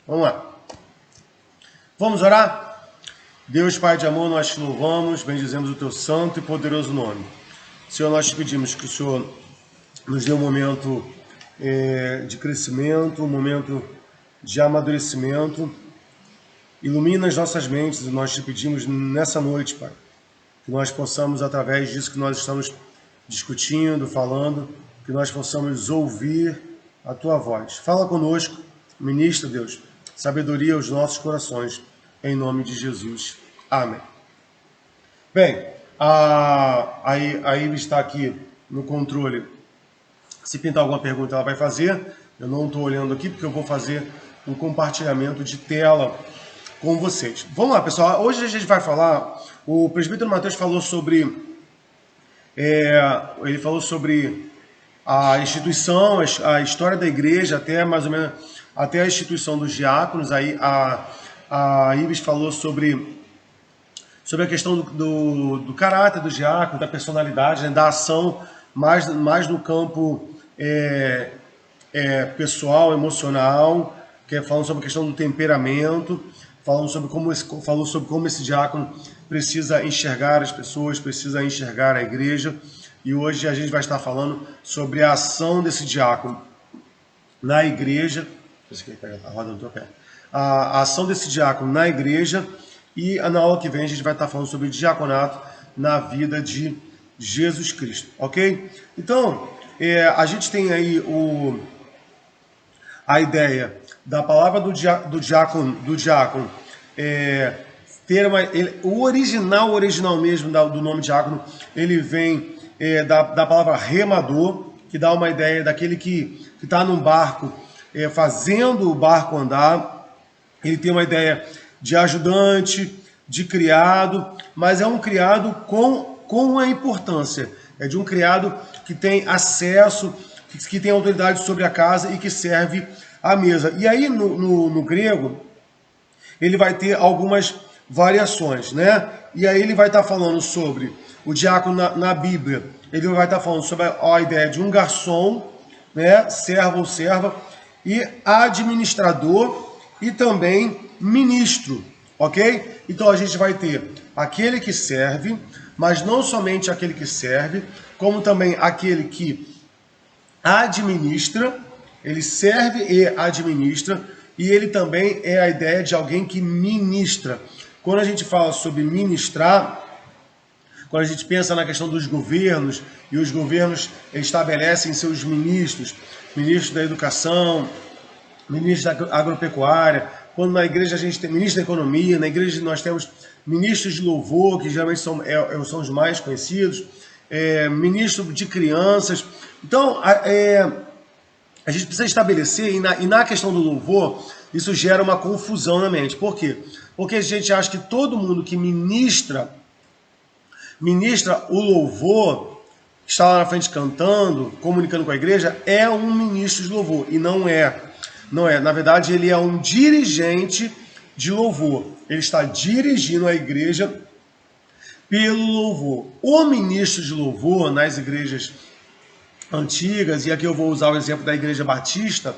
Vamos lá. Vamos orar? Deus, Pai de amor, nós te louvamos, bendizemos o teu santo e poderoso nome. Senhor, nós te pedimos que o Senhor nos dê um momento de crescimento, um momento de amadurecimento. Ilumina as nossas mentes e nós te pedimos nessa noite, Pai, que nós possamos, através disso que nós estamos discutindo, falando, que nós possamos ouvir a tua voz. Fala conosco, ministra, Deus, sabedoria aos nossos corações, em nome de Jesus. Amém. Bem, a Ives está aqui no controle. Se pintar alguma pergunta, ela vai fazer. Eu não estou olhando aqui porque eu vou fazer um compartilhamento de tela com vocês. Vamos lá, pessoal. Hoje a gente vai falar. O presbítero Mateus falou sobre. Ele falou sobre a instituição, a história da igreja, até mais ou menos até a instituição dos diáconos. Aí a Ives falou sobre a questão do caráter do diácono, da personalidade, né, da ação mais no campo pessoal, emocional, falando sobre a questão do temperamento, falou sobre como esse diácono precisa enxergar as pessoas, precisa enxergar a igreja. E hoje a gente vai estar falando sobre a ação desse diácono na igreja. A roda do teu pé. A ação desse diácono na igreja. E na aula que vem a gente vai estar falando sobre diaconato na vida de Jesus Cristo, ok? Então, a gente tem aí a ideia da palavra do diácono ter o original mesmo do nome diácono, ele vem da palavra remador, que dá uma ideia daquele que está num barco, fazendo o barco andar. Ele tem uma ideia de ajudante, de criado, mas é um criado com a importância. É de um criado que tem acesso, que tem autoridade sobre a casa e que serve a mesa. E aí no grego, ele vai ter algumas variações, né? E aí ele vai estar falando sobre o diácono na Bíblia. Ele vai estar falando sobre a ideia de um garçom, né? Servo ou serva, e administrador e também ministro, ok? Então a gente vai ter aquele que serve, mas não somente aquele que serve, como também aquele que administra. Ele serve e administra, e ele também é a ideia de alguém que ministra. Quando a gente fala sobre ministrar, quando a gente pensa na questão dos governos, e os governos estabelecem seus ministros, ministro da educação, ministro da agropecuária. Quando na igreja a gente tem ministro da economia, na igreja nós temos ministros de louvor, que geralmente são os mais conhecidos, ministro de crianças. Então, a gente precisa estabelecer, e na questão do louvor, isso gera uma confusão na mente. Por quê? Porque a gente acha que todo mundo que ministra o louvor, está lá na frente cantando, comunicando com a igreja, é um ministro de louvor. E não é. Não é. Na verdade, ele é um dirigente de louvor. Ele está dirigindo a igreja pelo louvor. O ministro de louvor nas igrejas antigas, e aqui eu vou usar o exemplo da igreja batista,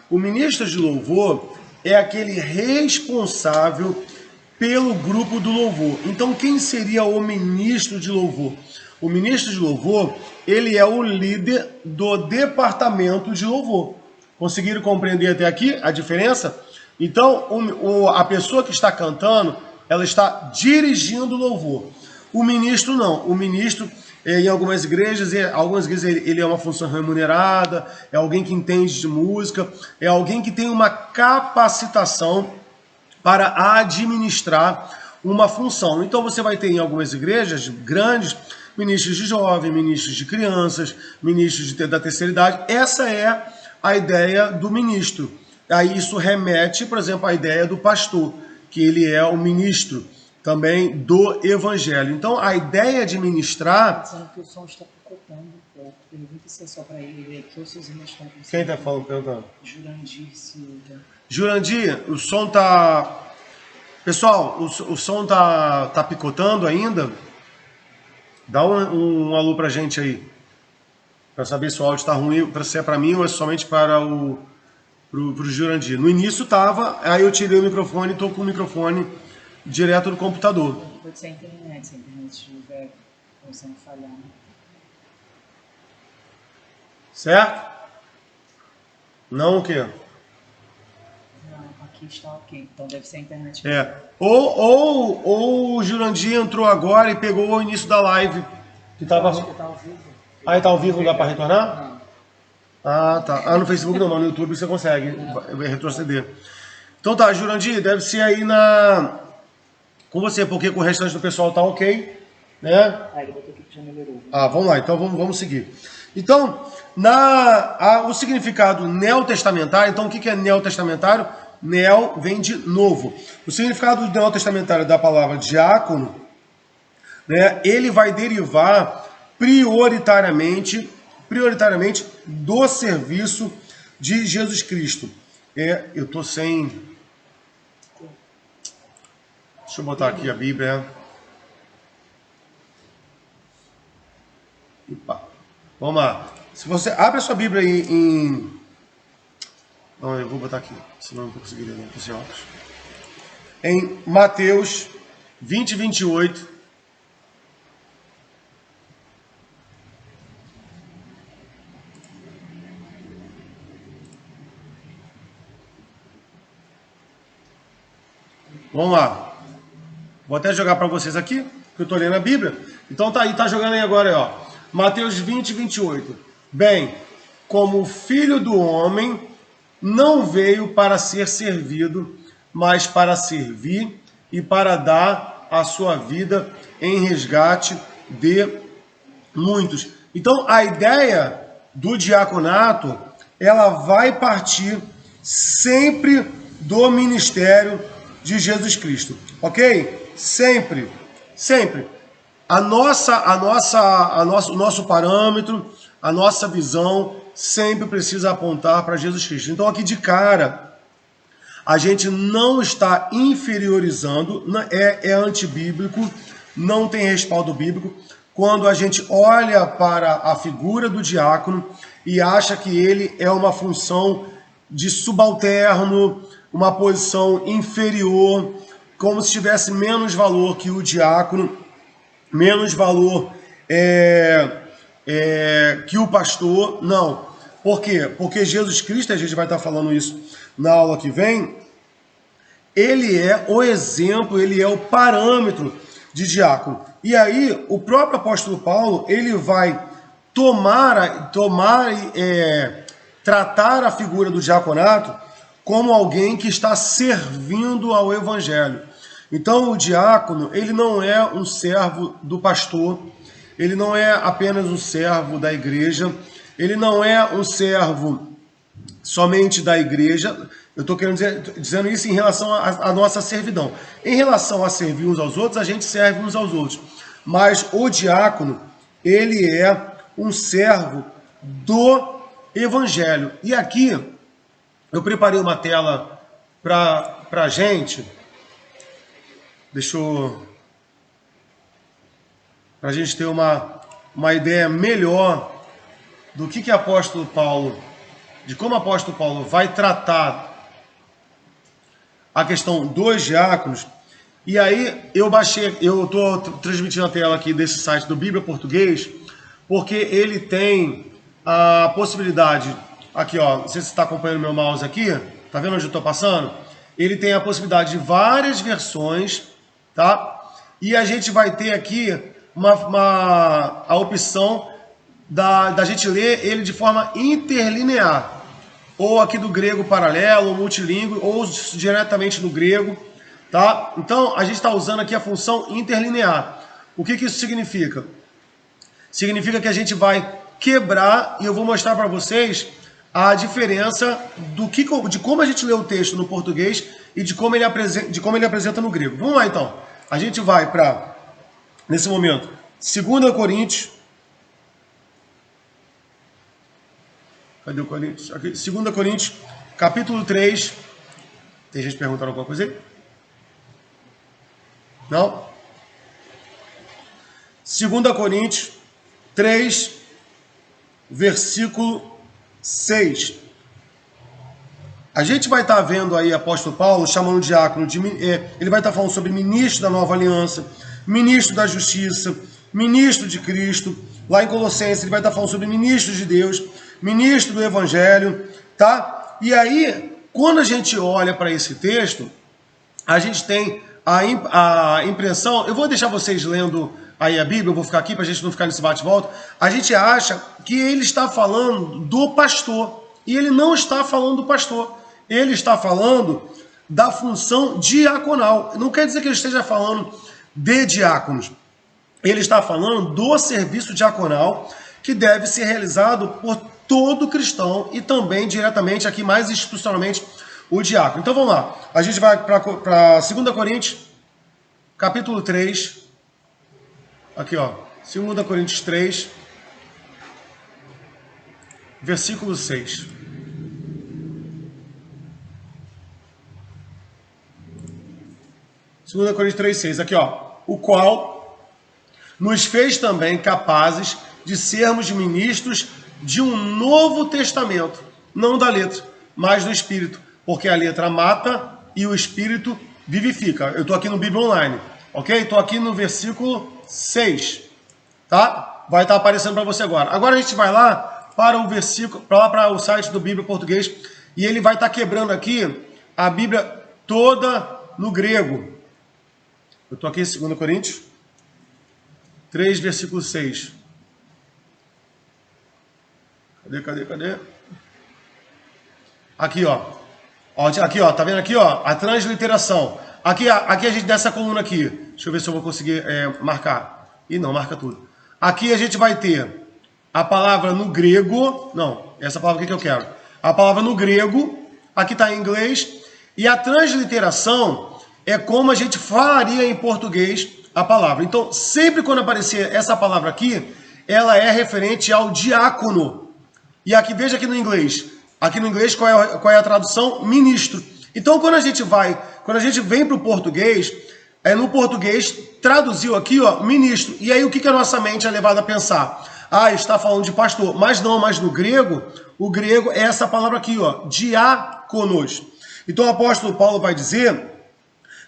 o ministro de louvor é aquele responsável pelo grupo do louvor. Então, quem seria o ministro de louvor? O ministro de louvor, ele é o líder do departamento de louvor. Conseguiram compreender até aqui a diferença? Então, a pessoa que está cantando, ela está dirigindo o louvor. O ministro não. O ministro, em algumas igrejas ele é uma função remunerada, é alguém que entende de música, é alguém que tem uma capacitação para administrar uma função. Então você vai ter em algumas igrejas grandes ministros de jovens, ministros de crianças, ministros da terceira idade. Essa é a ideia do ministro. Aí isso remete, por exemplo, à ideia do pastor, que ele é o ministro também do evangelho. Então a ideia de ministrar... Dizendo que o som está picotando um pouco. Pergunta se é só para ele aqui ou se os irmãos estão com... Quem está falando, perguntando? Jurandir Silva. Jurandir, o som tá... Pessoal, o som tá picotando ainda? Dá um alô pra gente aí. Para saber se o áudio está ruim, se é para mim ou é somente para o pro Jurandir. No início tava, aí eu tirei o microfone e tô com o microfone direto do computador. Pode ser a internet, se a internet estiver começando a falhar, né? Certo? Não o quê? Não, aqui está ok. Então deve ser a internet. Ou o Jurandir entrou agora e pegou o início da live. Que tava... Acho que tá ao vivo. Aí tá ao vivo, não dá pra retornar? Não. Ah, tá. Ah, no Facebook não, mas no YouTube você consegue retroceder. Então tá, Jurandir, deve ser aí com você, porque com o restante do pessoal tá ok, né? Ah, ele botou aqui que já melhorou. Ah, vamos lá, então vamos seguir. Então, o significado neotestamentário, então o que é neotestamentário? Neo vem de novo. O significado neotestamentário da palavra diácono, né, ele vai derivar prioritariamente do serviço de Jesus Cristo. Eu tô sem... Deixa eu botar aqui a Bíblia. Opa. Vamos lá. Se você abre a sua Bíblia em... Não, eu vou botar aqui, senão eu não vou conseguir ler com esse óculos. Em Mateus 20, 28. Vamos lá. Vou até jogar para vocês aqui, que eu estou lendo a Bíblia. Então tá aí, tá jogando aí agora, ó. Mateus 20, 28. Bem, como o Filho do Homem não veio para ser servido, mas para servir e para dar a sua vida em resgate de muitos. Então a ideia do diaconato, ela vai partir sempre do ministério de Jesus Cristo, ok? Sempre, sempre. O nosso parâmetro, a nossa visão sempre precisa apontar para Jesus Cristo. Então aqui de cara, a gente não está inferiorizando, é antibíblico, não tem respaldo bíblico, quando a gente olha para a figura do diácono e acha que ele é uma função de subalterno, uma posição inferior, como se tivesse menos valor que o diácono, menos valor que o pastor. Não. Por quê? Porque Jesus Cristo, a gente vai estar falando isso na aula que vem, ele é o exemplo, ele é o parâmetro de diácono. E aí, o próprio apóstolo Paulo, ele vai tratar a figura do diaconato como alguém que está servindo ao evangelho. Então, o diácono, ele não é um servo do pastor, ele não é apenas um servo da igreja, ele não é um servo somente da igreja. Eu estou dizendo isso em relação à nossa servidão. Em relação a servir uns aos outros, a gente serve uns aos outros. Mas o diácono, ele é um servo do evangelho. E aqui, eu preparei uma tela para a gente. Deixa eu... para a gente ter uma ideia melhor do que o apóstolo Paulo, de como o apóstolo Paulo vai tratar a questão dos diáconos. E aí eu estou transmitindo a tela aqui desse site do Bíblia Português, porque ele tem a possibilidade, aqui ó, não sei se você está acompanhando meu mouse aqui, tá vendo onde eu estou passando? Ele tem a possibilidade de várias versões, tá? E a gente vai ter aqui a opção da gente ler ele de forma interlinear, ou aqui do grego paralelo, ou multilingüe, ou diretamente no grego, tá? Então, a gente está usando aqui a função interlinear. O que isso significa? Significa que a gente vai quebrar, e eu vou mostrar para vocês a diferença de como a gente lê o texto no português e de como ele apresenta no grego. Vamos lá, então. A gente vai para, nesse momento, 2 Coríntios. Cadê o Coríntios? Aqui, 2 Coríntios, capítulo 3. Tem gente perguntando alguma coisa aí? Não? 2 Coríntios 3, versículo 6. A gente vai estar vendo aí apóstolo Paulo chamando o diácono ele vai estar falando sobre ministro da nova aliança, ministro da justiça, ministro de Cristo. Lá em Colossenses ele vai estar falando sobre ministro de Deus, ministro do evangelho, tá? E aí, quando a gente olha para esse texto, a gente tem a impressão, eu vou deixar vocês lendo aí a Bíblia, eu vou ficar aqui para a gente não ficar nesse bate-volta. A gente acha que ele está falando do pastor, e ele não está falando do pastor. Ele está falando da função diaconal. Não quer dizer que ele esteja falando de diáconos. Ele está falando do serviço diaconal que deve ser realizado por todo cristão e também diretamente, aqui mais institucionalmente, o diácono. Então vamos lá. A gente vai para 2 Coríntios, capítulo 3. Aqui, ó. 2 Coríntios 3, versículo 6. Segunda Coríntios 3:6, aqui ó, o qual nos fez também capazes de sermos ministros de um novo testamento, não da letra, mas do Espírito, porque a letra mata e o Espírito vivifica. Eu estou aqui no Bíblia Online, ok? Estou aqui no versículo 6, tá? Vai estar aparecendo para você agora. Agora a gente vai lá para o versículo, para o site do Bíblia Português, e ele vai estar quebrando aqui a Bíblia toda no grego. Eu estou aqui em 2 Coríntios 3, versículo 6. Cadê? Aqui, ó. Aqui, ó. Tá vendo aqui, ó? A transliteração. Aqui a gente, dessa coluna aqui. Deixa eu ver se eu vou conseguir marcar. Ih, não, marca tudo. Aqui a gente vai ter a palavra no grego. Não, essa palavra aqui que eu quero. A palavra no grego. Aqui está em inglês. E a transliteração é como a gente falaria em português a palavra. Então, sempre quando aparecer essa palavra aqui, ela é referente ao diácono. E aqui, veja aqui no inglês. Aqui no inglês, qual é a tradução? Ministro. Então, quando a gente vem para o português, no português, traduziu aqui, ó, ministro. E aí, o que a nossa mente é levada a pensar? Ah, está falando de pastor. Mas não, mas no grego, o grego é essa palavra aqui, ó, diáconos. Então, o apóstolo Paulo vai dizer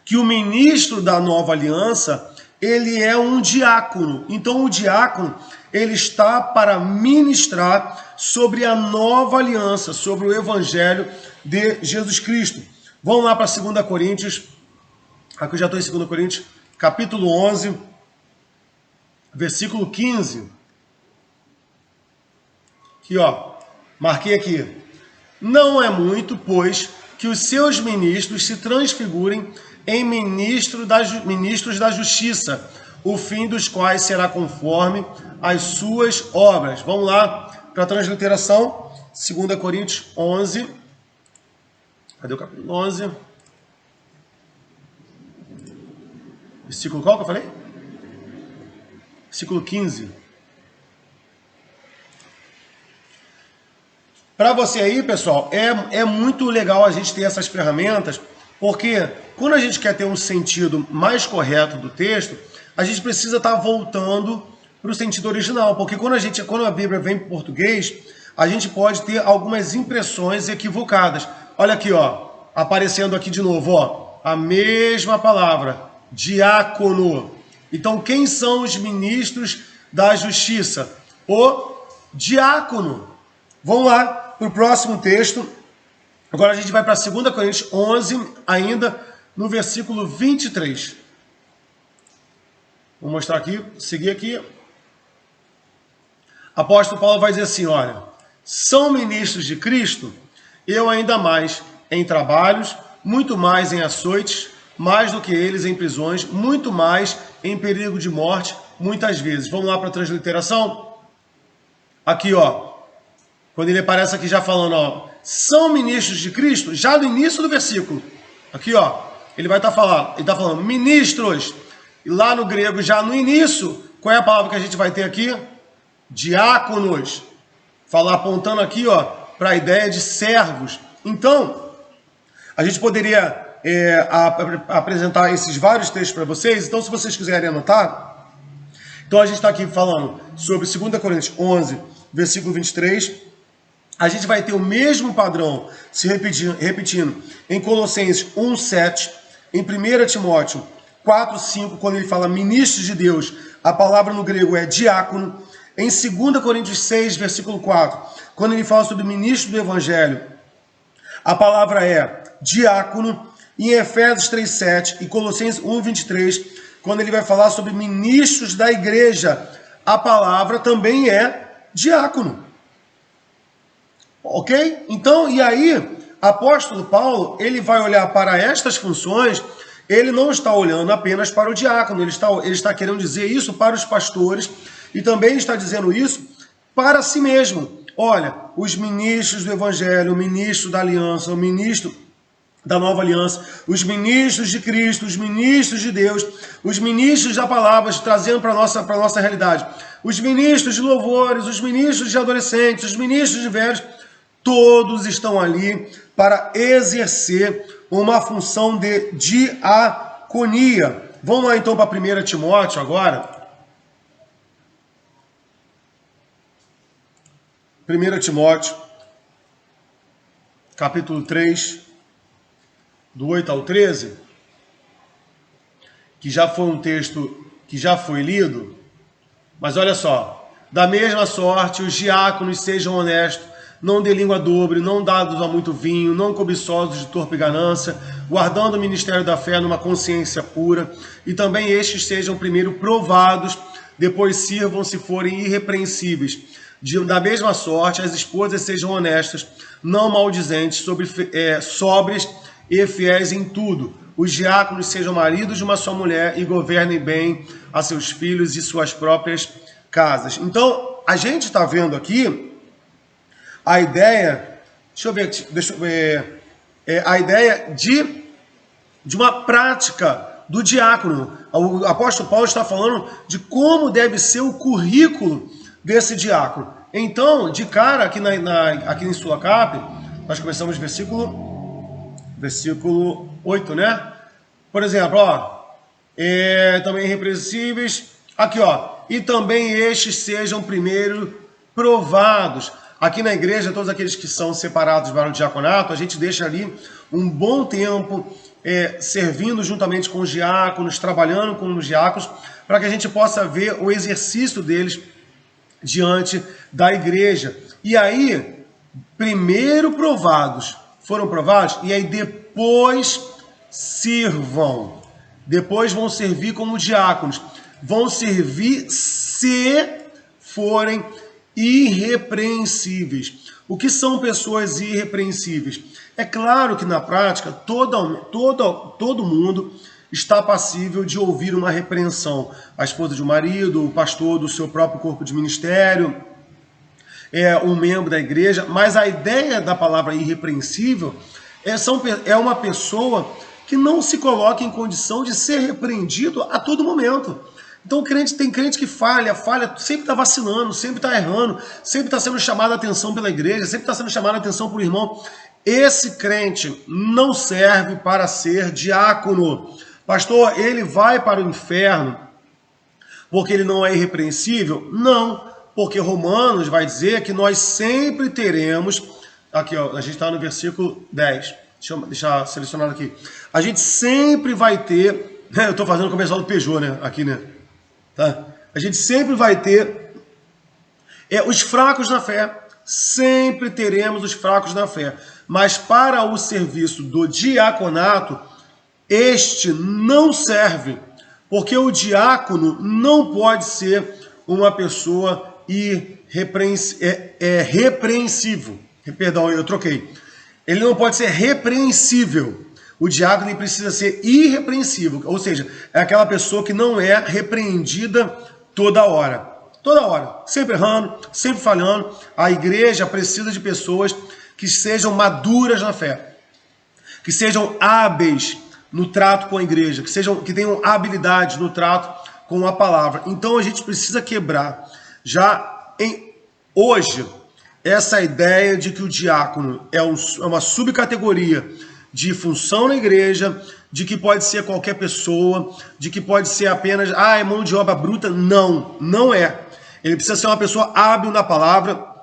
que o ministro da nova aliança, ele é um diácono. Então, o diácono, ele está para ministrar sobre a nova aliança, sobre o evangelho de Jesus Cristo. Vamos lá para 2 Coríntios, aqui eu já estou em 2 Coríntios, capítulo 11, versículo 15. Aqui, ó, marquei aqui. Não é muito, pois, que os seus ministros se transfigurem em ministros da justiça, o fim dos quais será conforme as suas obras. Vamos lá para a transliteração, 2 Coríntios 11. Cadê o capítulo 11? Versículo qual que eu falei? Versículo 15. Para você aí, pessoal, é muito legal a gente ter essas ferramentas, porque quando a gente quer ter um sentido mais correto do texto, a gente precisa estar voltando para o sentido original, porque quando a Bíblia vem para o português, a gente pode ter algumas impressões equivocadas. Olha aqui, ó, aparecendo aqui de novo, ó, a mesma palavra, diácono. Então, quem são os ministros da justiça? O diácono. Vamos lá para o próximo texto. Agora a gente vai para 2 Coríntios 11, ainda no versículo 23. Vou mostrar aqui, seguir aqui. Apóstolo Paulo vai dizer assim, olha, são ministros de Cristo, eu ainda mais em trabalhos, muito mais em açoites, mais do que eles em prisões, muito mais em perigo de morte, muitas vezes. Vamos lá para a transliteração? Aqui, ó, quando ele aparece aqui já falando, ó, são ministros de Cristo, já no início do versículo. Aqui, ó, ele vai estar falando ministros. E lá no grego, já no início, qual é a palavra que a gente vai ter aqui? Diáconos. Falar apontando aqui, ó, para a ideia de servos. Então, a gente poderia apresentar esses vários textos para vocês. Então, se vocês quiserem anotar, então a gente está aqui falando sobre 2 Coríntios 11, versículo 23. a gente vai ter o mesmo padrão se repetindo em Colossenses 1:7, em 1 Timóteo 4:5, quando ele fala ministros de Deus, a palavra no grego é diácono. Em 2 Coríntios 6, versículo 4, quando ele fala sobre ministro do evangelho, a palavra é diácono. E em Efésios 3:7 e Colossenses 1:23, quando ele vai falar sobre ministros da igreja, a palavra também é diácono. Ok? Então, e aí, apóstolo Paulo, ele vai olhar para estas funções, ele não está olhando apenas para o diácono, ele está querendo dizer isso para os pastores e também está dizendo isso para si mesmo. Olha, os ministros do evangelho, o ministro da aliança, o ministro da nova aliança, os ministros de Cristo, os ministros de Deus, os ministros da palavra, trazendo para a nossa realidade, os ministros de louvores, os ministros de adolescentes, os ministros de velhos, todos estão ali para exercer uma função de diaconia. Vamos lá então para 1 Timóteo agora. 1 Timóteo, capítulo 3, do 8 ao 13, que já foi um texto que já foi lido, mas olha só, da mesma sorte os diáconos sejam honestos, não de língua dobre, não dados a muito vinho, não cobiçosos de torpe ganância, guardando o ministério da fé numa consciência pura, e também estes sejam primeiro provados, depois sirvam se forem irrepreensíveis. Da mesma sorte, as esposas sejam honestas, não maldizentes, sóbrias e fiéis em tudo. Os diáconos sejam maridos de uma só mulher e governem bem a seus filhos e suas próprias casas. Então, a gente está vendo aqui a ideia, a ideia de uma prática do diácono. O apóstolo Paulo está falando de como deve ser o currículo desse diácono. Então, de cara, aqui em sua capa, nós começamos versículo 8, né? Por exemplo, ó, também irrepreensíveis, aqui ó, e também estes sejam primeiro provados. Aqui na igreja, todos aqueles que são separados para o diaconato, a gente deixa ali um bom tempo servindo juntamente com os diáconos, trabalhando com os diáconos, para que a gente possa ver o exercício deles diante da igreja. E aí, primeiro foram provados, e aí depois sirvam. Depois vão servir como diáconos. Vão servir se forem irrepreensíveis. O que são pessoas irrepreensíveis? É claro que na prática todo mundo está passível de ouvir uma repreensão. A esposa de um marido, o pastor do seu próprio corpo de ministério, um membro da igreja, mas a ideia da palavra irrepreensível é uma pessoa que não se coloca em condição de ser repreendido a todo momento. Então tem crente que falha, sempre está vacilando, sempre está errando, sempre está sendo chamado a atenção pela igreja, sempre está sendo chamado a atenção por irmão. Esse crente não serve para ser diácono. Pastor, ele vai para o inferno porque ele não é irrepreensível? Não, porque Romanos vai dizer que nós sempre teremos, aqui ó, a gente está no versículo 10, deixa eu deixar selecionado aqui, a gente sempre vai ter, eu estou fazendo o comercial do Peugeot, né, aqui, né, tá? A gente sempre vai ter os fracos na fé, sempre teremos os fracos na fé, mas para o serviço do diaconato, este não serve, porque o diácono não pode ser uma pessoa repreensível. Perdão, eu troquei. Ele não pode ser repreensível. O diácono ele precisa ser irrepreensível, ou seja, é aquela pessoa que não é repreendida toda hora. Toda hora, sempre errando, sempre falhando. A igreja precisa de pessoas que sejam maduras na fé, que sejam hábeis no trato com a igreja, que tenham habilidade no trato com a palavra. Então a gente precisa quebrar hoje essa ideia de que o diácono é uma subcategoria de função na igreja, de que pode ser qualquer pessoa, de que pode ser apenas é mão de obra bruta. Não, não é. Ele precisa ser uma pessoa hábil na palavra,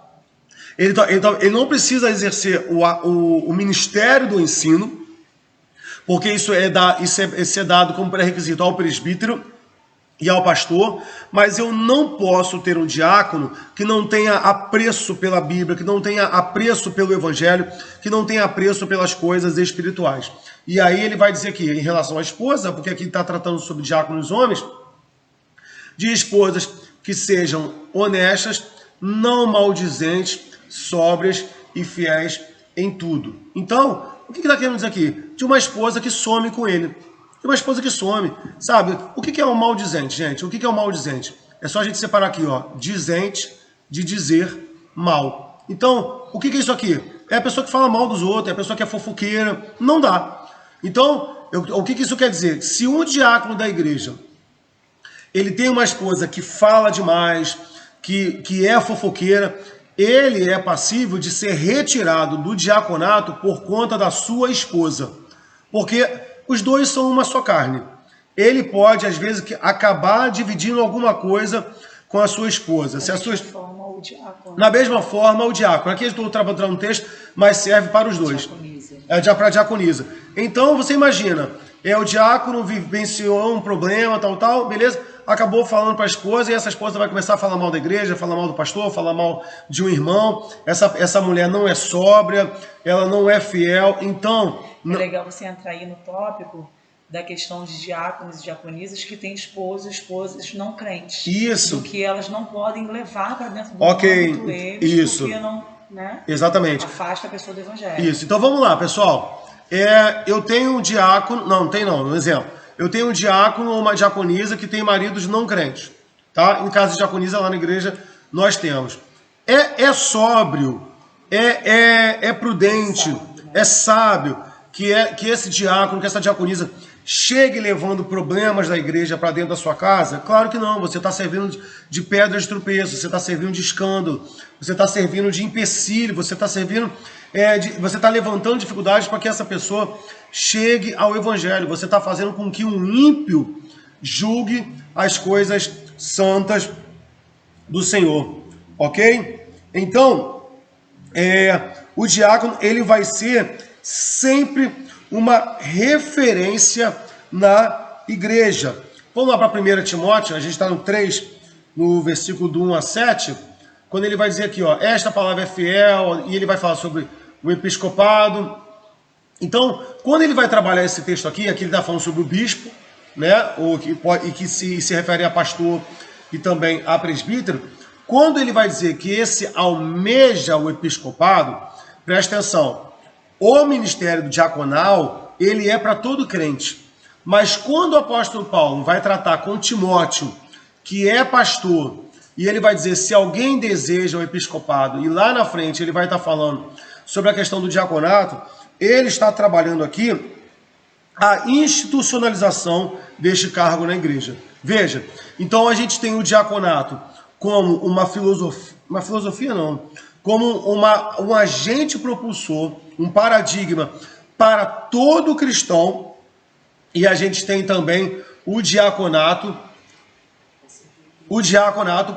Ele não precisa exercer o ministério do ensino, porque isso é dado como pré-requisito ao presbítero e ao pastor, mas eu não posso ter um diácono que não tenha apreço pela Bíblia, que não tenha apreço pelo Evangelho, que não tenha apreço pelas coisas espirituais. E aí ele vai dizer aqui, em relação à esposa, porque aqui está tratando sobre diáconos homens, de esposas que sejam honestas, não maldizentes, sóbrias e fiéis em tudo. Então, o que está querendo dizer aqui? De uma esposa que some com ele. De uma esposa que some, sabe? O que é um maldizente, gente? O que é um maldizente? É só a gente separar aqui, ó, dizente de dizer mal. Então, o que é isso aqui? É a pessoa que fala mal dos outros, é a pessoa que é fofoqueira. Não dá. Então, o que isso quer dizer? Se um diácono da igreja, ele tem uma esposa que fala demais, que é fofoqueira, ele é passível de ser retirado do diaconato por conta da sua esposa. Porque os dois são uma só carne. Ele pode, às vezes, acabar dividindo alguma coisa com a sua esposa. Na mesma forma, o diácono. Aqui eu estou trabalhando um texto, mas serve para os dois. Para a diaconisa. Então, você imagina, o diácono vivenciou um problema, tal, beleza? Acabou falando para a esposa, e essa esposa vai começar a falar mal da igreja, falar mal do pastor, falar mal de um irmão. Essa mulher não é sóbria, ela não é fiel, então... É legal você entrar aí no tópico da questão de diáconos e diaconisas que têm esposas não crentes. Isso. Do que elas não podem levar para dentro do âmbito deles, isso. Porque não, né, exatamente. afasta a pessoa do evangelho. Isso. Então vamos lá, pessoal. Eu tenho um diácono... Não tem não, um exemplo. Eu tenho um diácono ou uma diaconisa que tem maridos não crentes. Tá? Em caso de diaconisa, lá na igreja, nós temos. É sóbrio, é prudente, é sábio que esse diácono, que essa diaconisa chegue levando problemas da igreja para dentro da sua casa? Claro que não. Você está servindo de pedra de tropeço, você está servindo de escândalo, você está servindo de empecilho, você está servindo... você está levantando dificuldades para que essa pessoa chegue ao evangelho. Você está fazendo com que um ímpio julgue as coisas santas do Senhor. Ok? Então, o diácono, ele vai ser sempre uma referência na igreja. Vamos lá para 1 Timóteo, a gente está no 3, no versículo do 1 a 7, quando ele vai dizer aqui, ó, esta palavra é fiel, e ele vai falar sobre o episcopado. Então, quando ele vai trabalhar esse texto aqui ele está falando sobre o bispo, né, que se refere a pastor e também a presbítero. Quando ele vai dizer que esse almeja o episcopado, presta atenção, o ministério do diaconal, ele é para todo crente. Mas quando o apóstolo Paulo vai tratar com Timóteo, que é pastor, e ele vai dizer se alguém deseja o episcopado, e lá na frente ele vai estar falando sobre a questão do diaconato, ele está trabalhando aqui a institucionalização deste cargo na igreja. Veja, então a gente tem o diaconato como uma filosofia não, como um agente propulsor, um paradigma para todo cristão, e a gente tem também o diaconato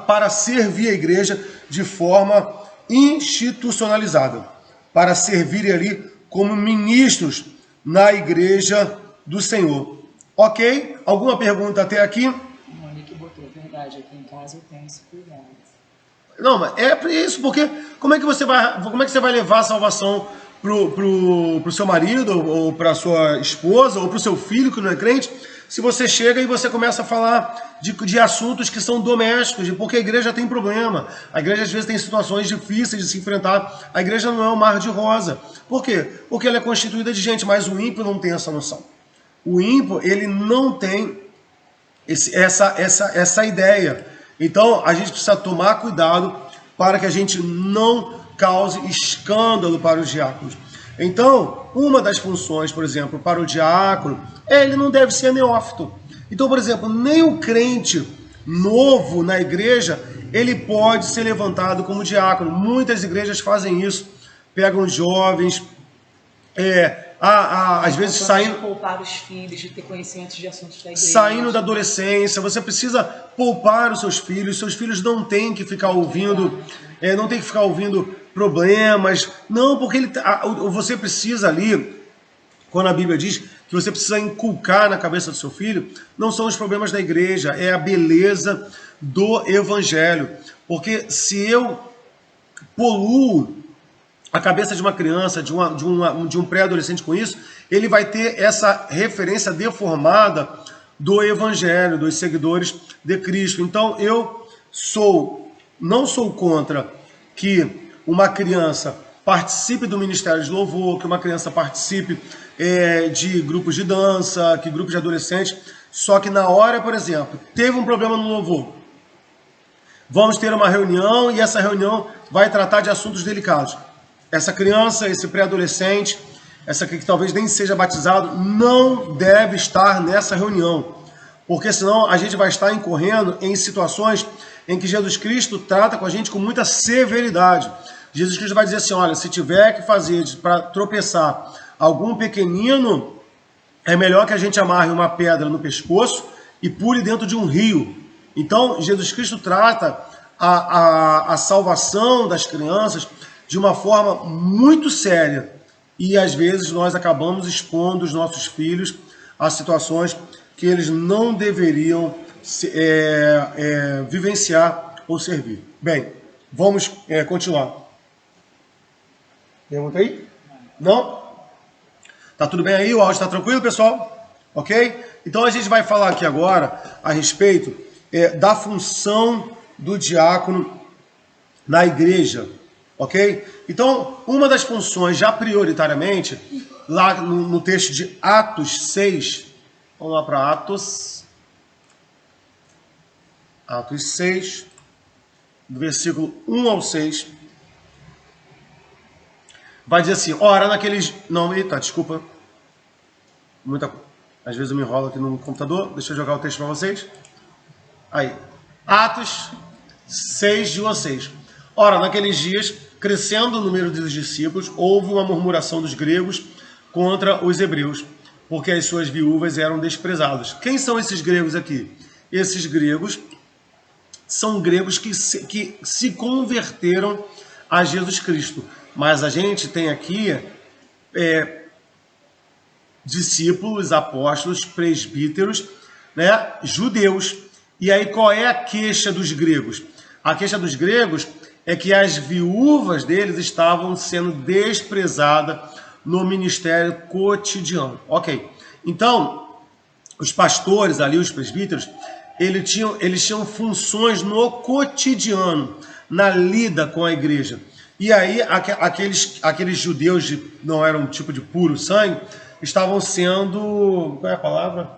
para servir a igreja de forma institucionalizada, para servir ali como ministros na igreja do Senhor. Ok? Alguma pergunta até aqui? Monique botou, verdade, aqui em casa eu tenho esse cuidado. Não, mas é para isso, porque como é que você vai levar a salvação pro seu marido, ou para sua esposa, ou para o seu filho que não é crente, se você chega e você começa a falar de assuntos que são domésticos, porque a igreja tem problema, a igreja às vezes tem situações difíceis de se enfrentar, a igreja não é um mar de rosa. Por quê? Porque ela é constituída de gente, mas o ímpio não tem essa noção. O ímpio, ele não tem essa ideia. Então, a gente precisa tomar cuidado para que a gente não cause escândalo para os diáconos. Então, uma das funções, por exemplo, para o diácono, ele não deve ser neófito. Então, por exemplo, nem o crente novo na igreja, ele pode ser levantado como diácono. Muitas igrejas fazem isso, pegam jovens, às vezes saindo... poupar os filhos de ter conhecimentos de assuntos da igreja. Saindo da adolescência, você precisa poupar os seus filhos não têm que ficar ouvindo, problemas. Não, porque você precisa ali, quando a Bíblia diz que você precisa inculcar na cabeça do seu filho, não são os problemas da igreja, é a beleza do evangelho. Porque se eu poluo a cabeça de uma criança, de um pré-adolescente com isso, ele vai ter essa referência deformada do evangelho, dos seguidores de Cristo. Então eu não sou contra que uma criança participe do ministério de louvor, que uma criança participe de grupos de dança, que grupos de adolescentes, só que na hora, por exemplo, teve um problema no louvor, vamos ter uma reunião e essa reunião vai tratar de assuntos delicados. Essa criança, esse pré-adolescente, essa que talvez nem seja batizado, não deve estar nessa reunião, porque senão a gente vai estar incorrendo em situações em que Jesus Cristo trata com a gente com muita severidade. Jesus Cristo vai dizer assim, olha, se tiver que fazer para tropeçar algum pequenino, é melhor que a gente amarre uma pedra no pescoço e pule dentro de um rio. Então, Jesus Cristo trata a salvação das crianças de uma forma muito séria. E, às vezes, nós acabamos expondo os nossos filhos a situações que eles não deveriam vivenciar ou servir. Bem, vamos continuar. Pergunta aí? Não? Tá tudo bem aí? O áudio está tranquilo, pessoal? Ok? Então a gente vai falar aqui agora a respeito da função do diácono na igreja. Ok? Então, uma das funções, já prioritariamente, lá no texto de Atos 6, vamos lá para Atos 6, do versículo 1 ao 6, vai dizer assim, ora naqueles... Não, eita, desculpa. Às vezes eu me enrolo aqui no computador. Deixa eu jogar o texto para vocês. Aí. Atos 6, de 1 a 6. Ora, naqueles dias, crescendo o número dos discípulos, houve uma murmuração dos gregos contra os hebreus, porque as suas viúvas eram desprezadas. Quem são esses gregos aqui? Esses gregos são gregos que se converteram a Jesus Cristo. Mas a gente tem aqui discípulos, apóstolos, presbíteros, né, judeus. E aí qual é a queixa dos gregos? A queixa dos gregos é que as viúvas deles estavam sendo desprezadas no ministério cotidiano. Ok. Então, os pastores ali, os presbíteros, eles tinham funções no cotidiano, na lida com a igreja. E aí, aqueles judeus que não eram um tipo de puro sangue, estavam sendo... Qual é a palavra?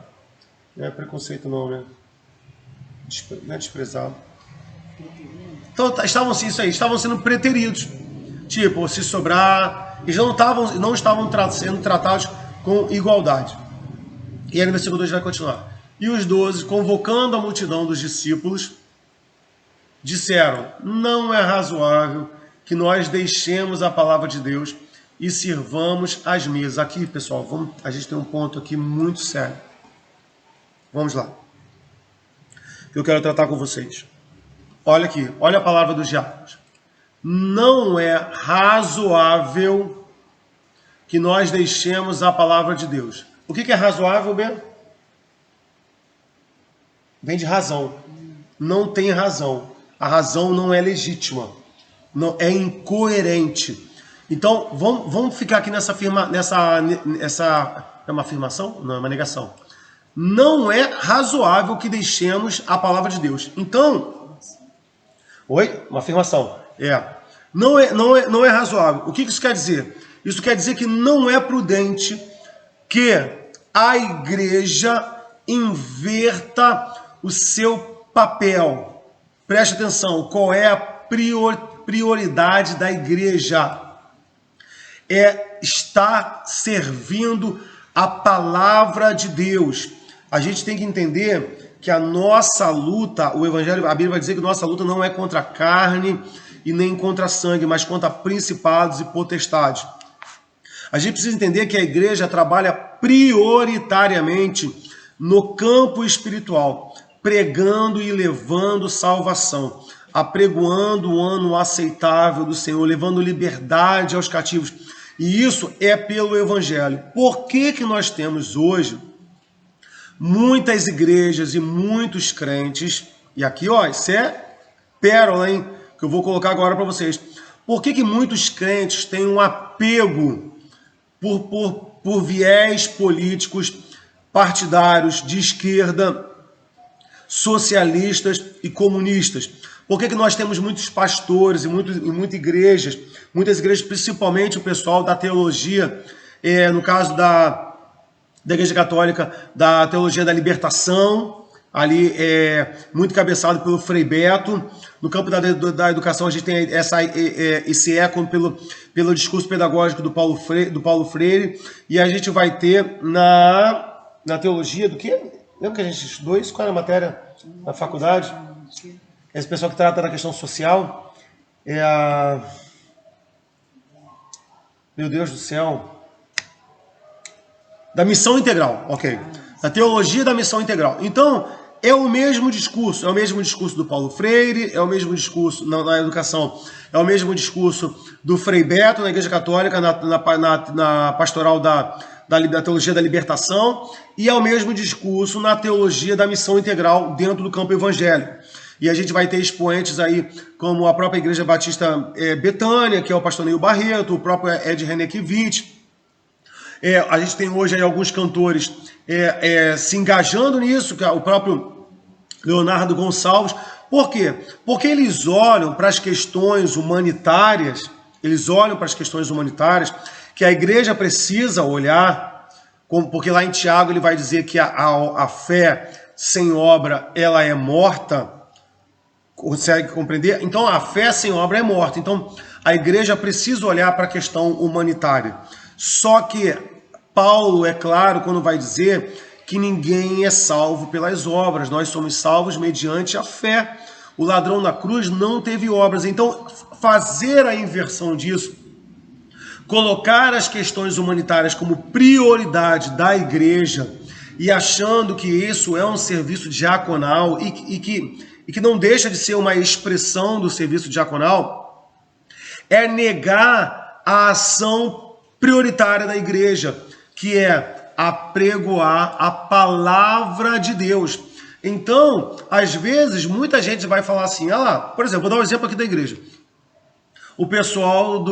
Não é preconceito não, né? Não é desprezado. Então, estavam sendo preteridos. Tipo, se sobrar... Eles não estavam sendo tratados com igualdade. E aí no versículo 2 vai continuar. E os 12, convocando a multidão dos discípulos, disseram, não é razoável que nós deixemos a palavra de Deus e sirvamos as mesas. Aqui, pessoal, a gente tem um ponto aqui muito sério. Vamos lá. Eu quero tratar com vocês. Olha aqui, olha a palavra dos diáconos. Não é razoável que nós deixemos a palavra de Deus. O que é razoável, Ben? Vem de razão. Não tem razão. A razão não é legítima. Não, é incoerente. Então, vamos ficar aqui nessa é uma afirmação? Não, é uma negação. Não é razoável que deixemos a palavra de Deus. Então, oi? Uma afirmação. Não é razoável. O que isso quer dizer? Isso quer dizer que não é prudente que a igreja inverta o seu papel. Preste atenção, qual é a prioridade da igreja? É estar servindo a palavra de Deus. A gente tem que entender que a nossa luta, o Evangelho, a Bíblia vai dizer que nossa luta não é contra a carne e nem contra sangue, mas contra principados e potestades. A gente precisa entender que a igreja trabalha prioritariamente no campo espiritual, pregando e levando salvação. apregoando o ano aceitável do Senhor, levando liberdade aos cativos. E isso é pelo Evangelho. Por que que nós temos hoje muitas igrejas e muitos crentes, e aqui, ó, isso é pérola, hein, que eu vou colocar agora para vocês. Por que que muitos crentes têm um apego por viés políticos partidários de esquerda, socialistas e comunistas? Por que que nós temos muitos pastores e muitas igrejas, principalmente o pessoal da teologia, no caso da Igreja Católica, da teologia da libertação, ali muito cabeçado pelo Frei Beto. No campo da educação a gente tem esse eco pelo discurso pedagógico do Paulo Freire, e a gente vai ter na teologia do quê? Lembra que a gente estudou isso? Qual era a matéria na faculdade? Esse pessoal que trata da questão social é a... Meu Deus do céu. Da missão integral, ok. Da teologia da missão integral. Então, é o mesmo discurso. É o mesmo discurso do Paulo Freire, é o mesmo discurso na educação, é o mesmo discurso do Frei Beto na Igreja Católica, na pastoral da teologia da libertação, e é o mesmo discurso na teologia da missão integral dentro do campo evangélico. E a gente vai ter expoentes aí, como a própria Igreja Batista Betânia, que é o pastor Neil Barreto, o próprio Ed Renekiewicz. A gente tem hoje aí alguns cantores se engajando nisso, que é o próprio Leonardo Gonçalves. Por quê? Porque eles olham para as questões humanitárias, que a igreja precisa olhar, porque lá em Tiago ele vai dizer que a fé sem obra ela é morta. Consegue compreender? Então a fé sem obra é morta. Então a igreja precisa olhar para a questão humanitária. Só que Paulo é claro quando vai dizer que ninguém é salvo pelas obras. Nós somos salvos mediante a fé. O ladrão na cruz não teve obras. Então fazer a inversão disso, colocar as questões humanitárias como prioridade da igreja e achando que isso é um serviço diaconal e que não deixa de ser uma expressão do serviço diaconal, é negar a ação prioritária da igreja, que é apregoar a palavra de Deus. Então, às vezes, muita gente vai falar assim, por exemplo, vou dar um exemplo aqui da igreja. O pessoal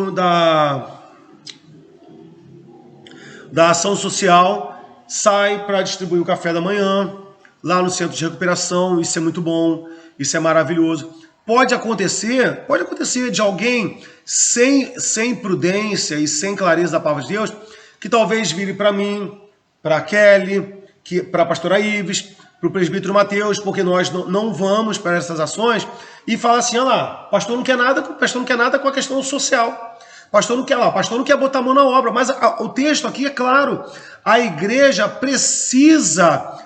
da ação social sai para distribuir o café da manhã, lá no centro de recuperação. Isso é muito bom, isso é maravilhoso. Pode acontecer de alguém sem prudência e sem clareza da palavra de Deus, que talvez vire para mim, para a Kelly, para a pastora Ives, para o presbítero Mateus, porque nós não vamos para essas ações, e fala assim, pastor não quer nada com a questão social. Pastor não quer botar a mão na obra. Mas o texto aqui é claro. A igreja precisa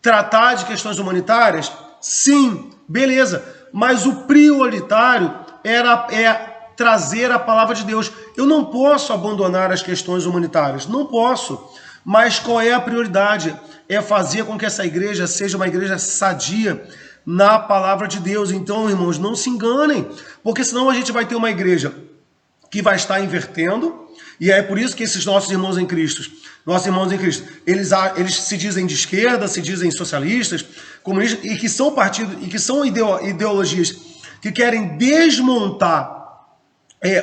tratar de questões humanitárias? Sim, beleza. Mas o prioritário é trazer a palavra de Deus. Eu não posso abandonar as questões humanitárias. Não posso. Mas qual é a prioridade? É fazer com que essa igreja seja uma igreja sadia na palavra de Deus. Então, irmãos, não se enganem. Porque senão a gente vai ter uma igreja que vai estar invertendo, e é por isso que esses nossos irmãos em Cristo, eles se dizem de esquerda, se dizem socialistas, comunistas, e que são partidos, e que são ideologias que querem desmontar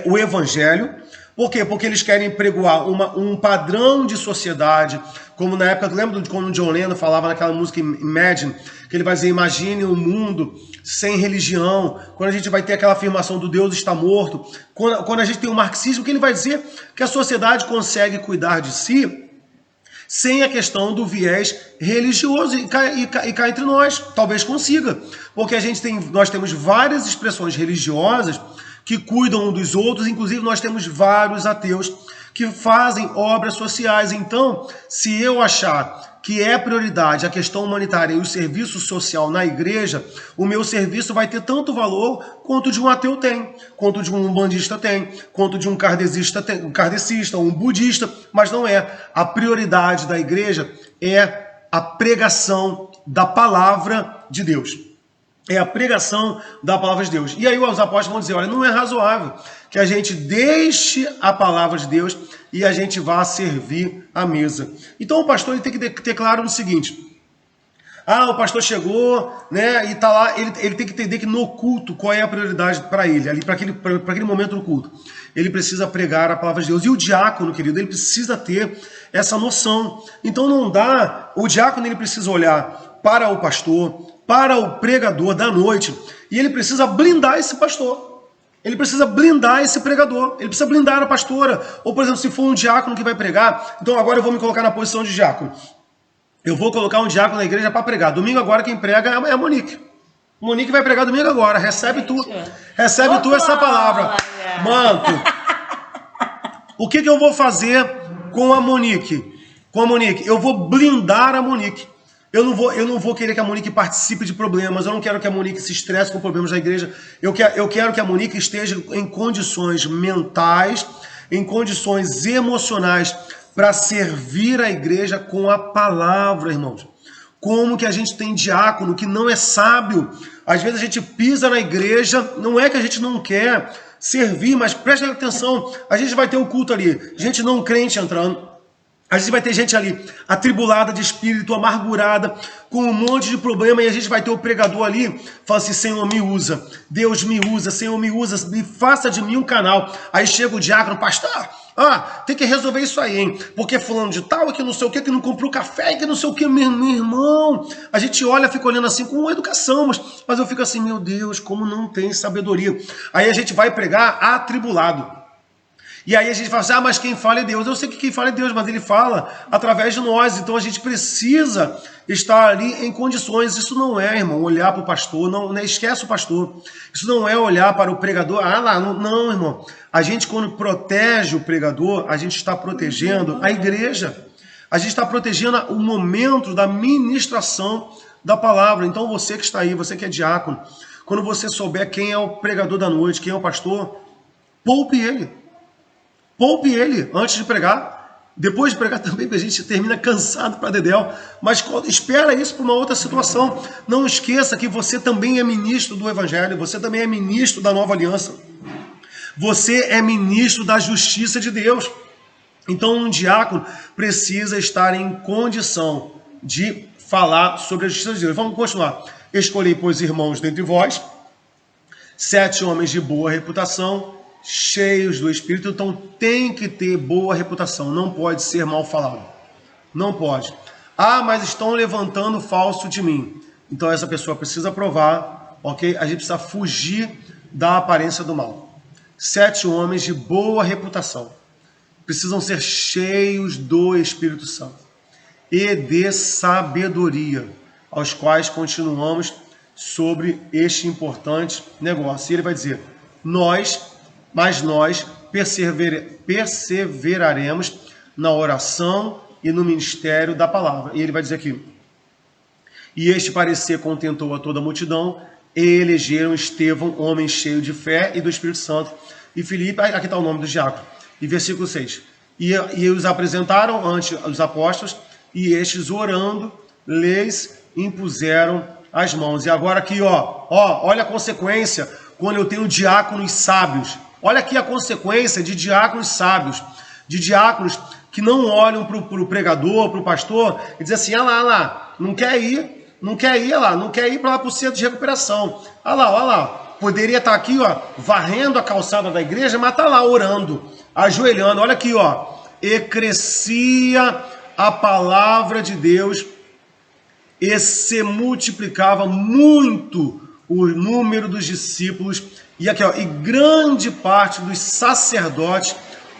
o evangelho. Por quê? Porque eles querem pregoar um padrão de sociedade, como na época, lembra de quando o John Lennon falava naquela música Imagine, que ele vai dizer, imagine um mundo sem religião, quando a gente vai ter aquela afirmação do Deus está morto, quando a gente tem o marxismo, que ele vai dizer que a sociedade consegue cuidar de si sem a questão do viés religioso, e cá entre nós, talvez consiga, porque nós temos várias expressões religiosas que cuidam um dos outros, inclusive nós temos vários ateus que fazem obras sociais. Então, se eu achar que é prioridade a questão humanitária e o serviço social na igreja, o meu serviço vai ter tanto valor quanto de um ateu tem, quanto de um umbandista tem, quanto de um kardecista, um budista, mas não é. A prioridade da igreja é a pregação da palavra de Deus. é a pregação da palavra de Deus. E aí os apóstolos vão dizer, olha, não é razoável que a gente deixe a palavra de Deus e a gente vá servir a mesa. Então o pastor ele tem que ter claro o seguinte, o pastor chegou, né, e tá lá, ele tem que entender que no culto, qual é a prioridade para ele, ali para aquele momento no culto. Ele precisa pregar a palavra de Deus. E o diácono, querido, ele precisa ter essa noção. Então não dá, o diácono ele precisa olhar para o pastor, para o pregador da noite, e ele precisa blindar esse pastor. Ele precisa blindar esse pregador, ele precisa blindar a pastora. Ou, por exemplo, se for um diácono que vai pregar, então agora eu vou me colocar na posição de diácono. Eu vou colocar um diácono na igreja para pregar. Domingo agora quem prega é a Monique. Monique vai pregar domingo agora. Recebe tu essa palavra. Manto. O que eu vou fazer com a Monique? Eu vou blindar a Monique. Eu não vou querer que a Monique participe de problemas. Eu não quero que a Monique se estresse com problemas da igreja. Eu quero que a Monique esteja em condições mentais, em condições emocionais, para servir a igreja com a palavra, irmãos. Como que a gente tem diácono que não é sábio? Às vezes a gente pisa na igreja, não é que a gente não quer servir, mas presta atenção, a gente vai ter o culto ali, gente não crente entrando, a gente vai ter gente ali atribulada de espírito, amargurada, com um monte de problema, e a gente vai ter o pregador ali, fala assim, Senhor, me usa, Deus me usa, Senhor, me usa, me faça de mim um canal. Aí chega o diácono, pastor, tem que resolver isso aí, hein? Porque fulano de tal, que não sei o que não comprou café, que não sei o que, meu irmão. A gente olha, fica olhando assim com educação, mas eu fico assim, meu Deus, como não tem sabedoria. Aí a gente vai pregar atribulado. E aí a gente fala assim, mas quem fala é Deus. Eu sei que quem fala é Deus, mas ele fala através de nós. Então a gente precisa estar ali em condições. Isso não é, irmão, olhar para o pastor, não esquece o pastor. Isso não é olhar para o pregador. Não, irmão. A gente, quando protege o pregador, a gente está protegendo a igreja. A gente está protegendo o momento da ministração da palavra. Então você que está aí, você que é diácono, quando você souber quem é o pregador da noite, quem é o pastor, poupe ele. Poupe ele antes de pregar. Depois de pregar também, porque a gente termina cansado para dedéu. Mas espera isso para uma outra situação. Não esqueça que você também é ministro do Evangelho. Você também é ministro da Nova Aliança. Você é ministro da justiça de Deus. Então um diácono precisa estar em condição de falar sobre a justiça de Deus. Vamos continuar. Escolhei, pois, irmãos dentre vós, 7 homens de boa reputação, cheios do Espírito. Então tem que ter boa reputação, não pode ser mal falado, não pode. Mas estão levantando falso de mim, então essa pessoa precisa provar, ok? A gente precisa fugir da aparência do mal. 7 homens de boa reputação, precisam ser cheios do Espírito Santo e de sabedoria, aos quais continuamos sobre este importante negócio. E ele vai dizer, mas nós perseveraremos na oração e no ministério da palavra. E ele vai dizer aqui, e este parecer contentou a toda a multidão, e elegeram Estevão, homem cheio de fé e do Espírito Santo, e Filipe, aqui está o nome do diácono, e versículo 6, e os apresentaram ante os apóstolos, e estes orando, lhes impuseram as mãos. E agora aqui, olha a consequência, quando eu tenho diáconos sábios. Olha aqui a consequência de diáconos sábios, de diáconos que não olham para o pregador, para o pastor, e dizem assim, não quer ir para lá para o centro de recuperação. Olha lá, poderia estar aqui, varrendo a calçada da igreja, mas está lá orando, ajoelhando. Olha aqui, e crescia a palavra de Deus e se multiplicava muito o número dos discípulos. E aqui, e grande parte dos sacerdotes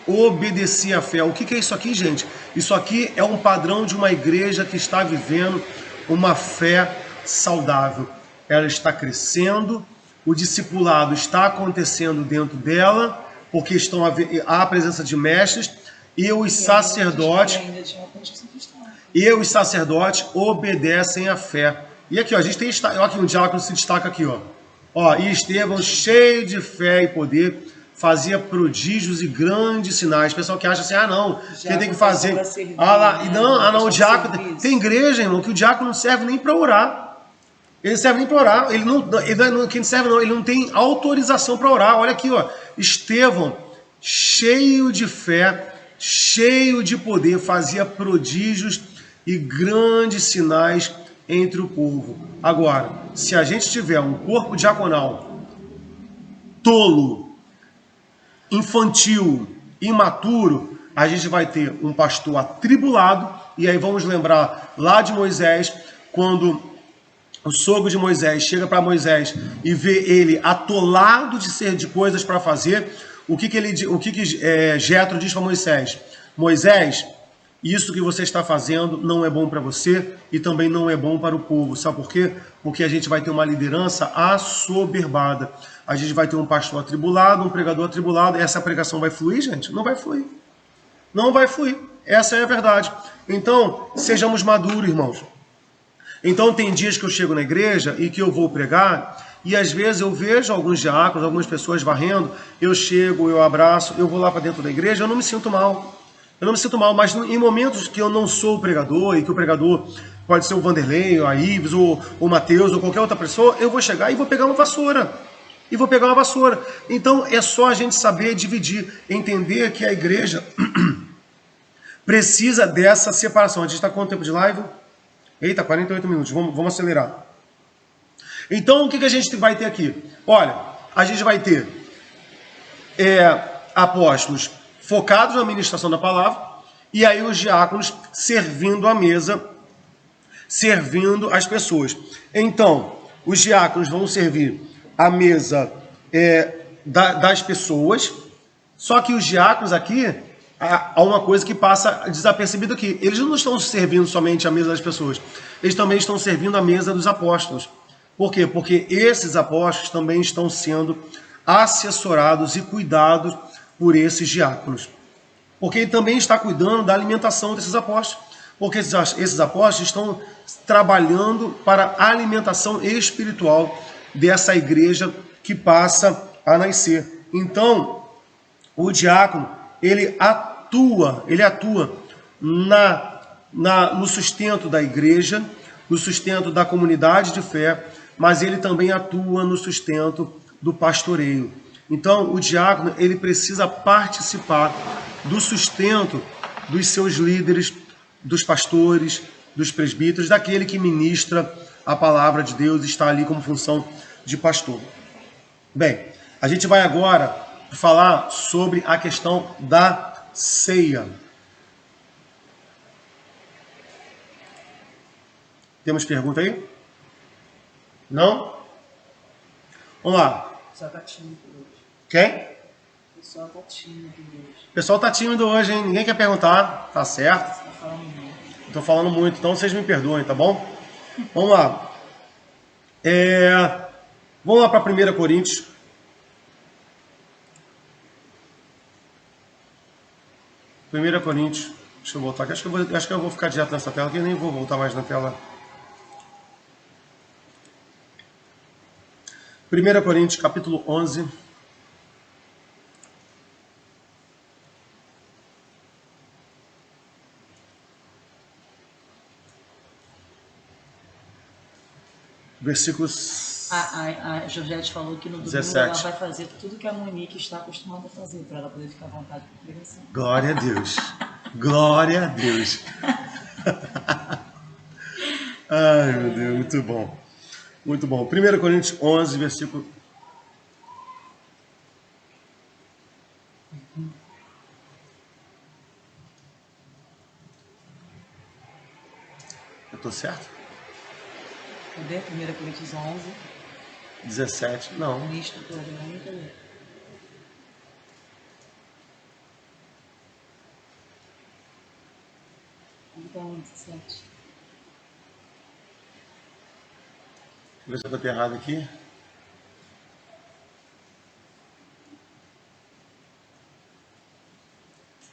obedecia à fé. O que é isso aqui, gente? Isso aqui é um padrão de uma igreja que está vivendo uma fé saudável. Ela está crescendo, o discipulado está acontecendo dentro dela, porque há a presença de mestres, e os sacerdotes obedecem à fé. E aqui, a gente tem aqui um diácono se destaca aqui, e Estevão, cheio de fé e poder, fazia prodígios e grandes sinais. O pessoal que acha assim, quem tem que fazer... o diácono... Tem igreja, irmão, que o diácono não serve nem para orar. Ele não serve nem para orar. Quem não serve não, ele não tem autorização para orar. Olha aqui, ó. Estevão, cheio de fé, cheio de poder, fazia prodígios e grandes sinais entre o povo. Agora, se a gente tiver um corpo diaconal tolo, infantil, imaturo, a gente vai ter um pastor atribulado. E aí vamos lembrar lá de Moisés, quando o sogro de Moisés chega para Moisés e vê ele atolado de coisas para fazer. O que Jetro diz para Moisés? Moisés, isso que você está fazendo não é bom para você e também não é bom para o povo. Sabe por quê? Porque a gente vai ter uma liderança assoberbada. A gente vai ter um pastor atribulado, um pregador atribulado. Essa pregação vai fluir, gente? Não vai fluir. Não vai fluir. Essa é a verdade. Então, sejamos maduros, irmãos. Então, tem dias que eu chego na igreja e que eu vou pregar, e às vezes eu vejo alguns diáconos, algumas pessoas varrendo, eu chego, eu abraço, eu vou lá para dentro da igreja, eu não me sinto mal. Eu não me sinto mal, mas em momentos que eu não sou o pregador, e que o pregador pode ser o Vanderlei, ou a Ives, ou o Mateus, ou qualquer outra pessoa, eu vou chegar e vou pegar uma vassoura. Então, é só a gente saber dividir, entender que a igreja precisa dessa separação. A gente está com quanto tempo de live? Eita, 48 minutos. Vamos acelerar. Então, o que a gente vai ter aqui? Olha, a gente vai ter apóstolos focados na ministração da palavra, e aí os diáconos servindo a mesa, servindo as pessoas. Então, os diáconos vão servir a mesa das pessoas, só que os diáconos aqui, há uma coisa que passa desapercebido aqui. Eles não estão servindo somente a mesa das pessoas, eles também estão servindo a mesa dos apóstolos. Por quê? Porque esses apóstolos também estão sendo assessorados e cuidados por esses diáconos. Porque ele também está cuidando da alimentação desses apóstolos. Porque esses apóstolos estão trabalhando para a alimentação espiritual dessa igreja que passa a nascer. Então, o diácono, ele atua no sustento da igreja, no sustento da comunidade de fé, mas ele também atua no sustento do pastoreio. Então, o diácono, ele precisa participar do sustento dos seus líderes, dos pastores, dos presbíteros, daquele que ministra a palavra de Deus, está ali como função de pastor. Bem, a gente vai agora falar sobre a questão da ceia. Temos pergunta aí? Não? Vamos lá. O pessoal tá tímido hoje. Quem? O pessoal tá tímido hoje. O pessoal tá tímido hoje, hein? Ninguém quer perguntar, tá certo? Você tá falando muito. Eu tô falando muito, então vocês me perdoem, tá bom? Vamos lá. Vamos lá para 1 Coríntios. Deixa eu voltar aqui. Acho que eu vou ficar direto nessa tela aqui, nem vou voltar mais na tela. 1 Coríntios, capítulo 11. Versículos... A Georgette falou que no domingo 17. ela vai fazer tudo que a Monique está acostumada a fazer, para ela poder ficar à vontade com a pregação. Glória a Deus. Glória a Deus. Ai, meu Deus, muito bom. Muito bom. 1 Coríntios 11, versículo... Eu tô certo? Cadê? 1 Coríntios 11. 17, não. Ministro do programa. Cadê? Então, 17. Deixa eu ver se eu botei errado aqui.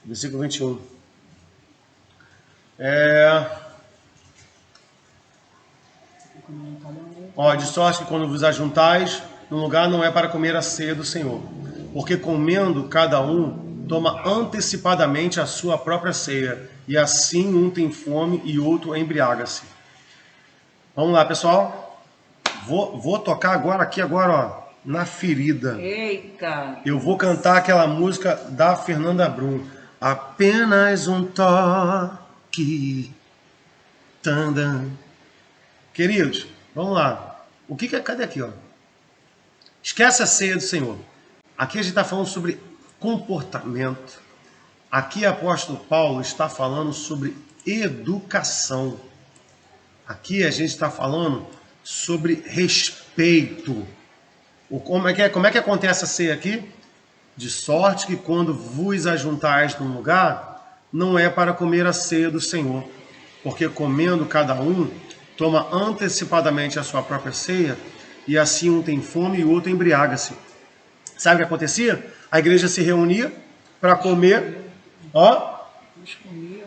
Versículo 21. De sorte que quando vos ajuntais, no lugar não é para comer a ceia do Senhor. Porque comendo, cada um toma antecipadamente a sua própria ceia, e assim um tem fome e outro embriaga-se. Vamos lá, pessoal? Vou tocar agora aqui, ó, na ferida. Eita! Eu vou cantar aquela música da Fernanda Brum. Apenas um toque. Tandam. Queridos, vamos lá. O que é? Cadê aqui, ó? Esquece a ceia do Senhor. Aqui a gente está falando sobre comportamento. Aqui o apóstolo Paulo está falando sobre educação. Aqui a gente está falando sobre respeito. Como é que acontece a ceia aqui? De sorte que quando vos ajuntais num lugar, não é para comer a ceia do Senhor. Porque comendo cada um, toma antecipadamente a sua própria ceia, e assim um tem fome e o outro embriaga-se. Sabe o que acontecia? A igreja se reunia para comer, ó.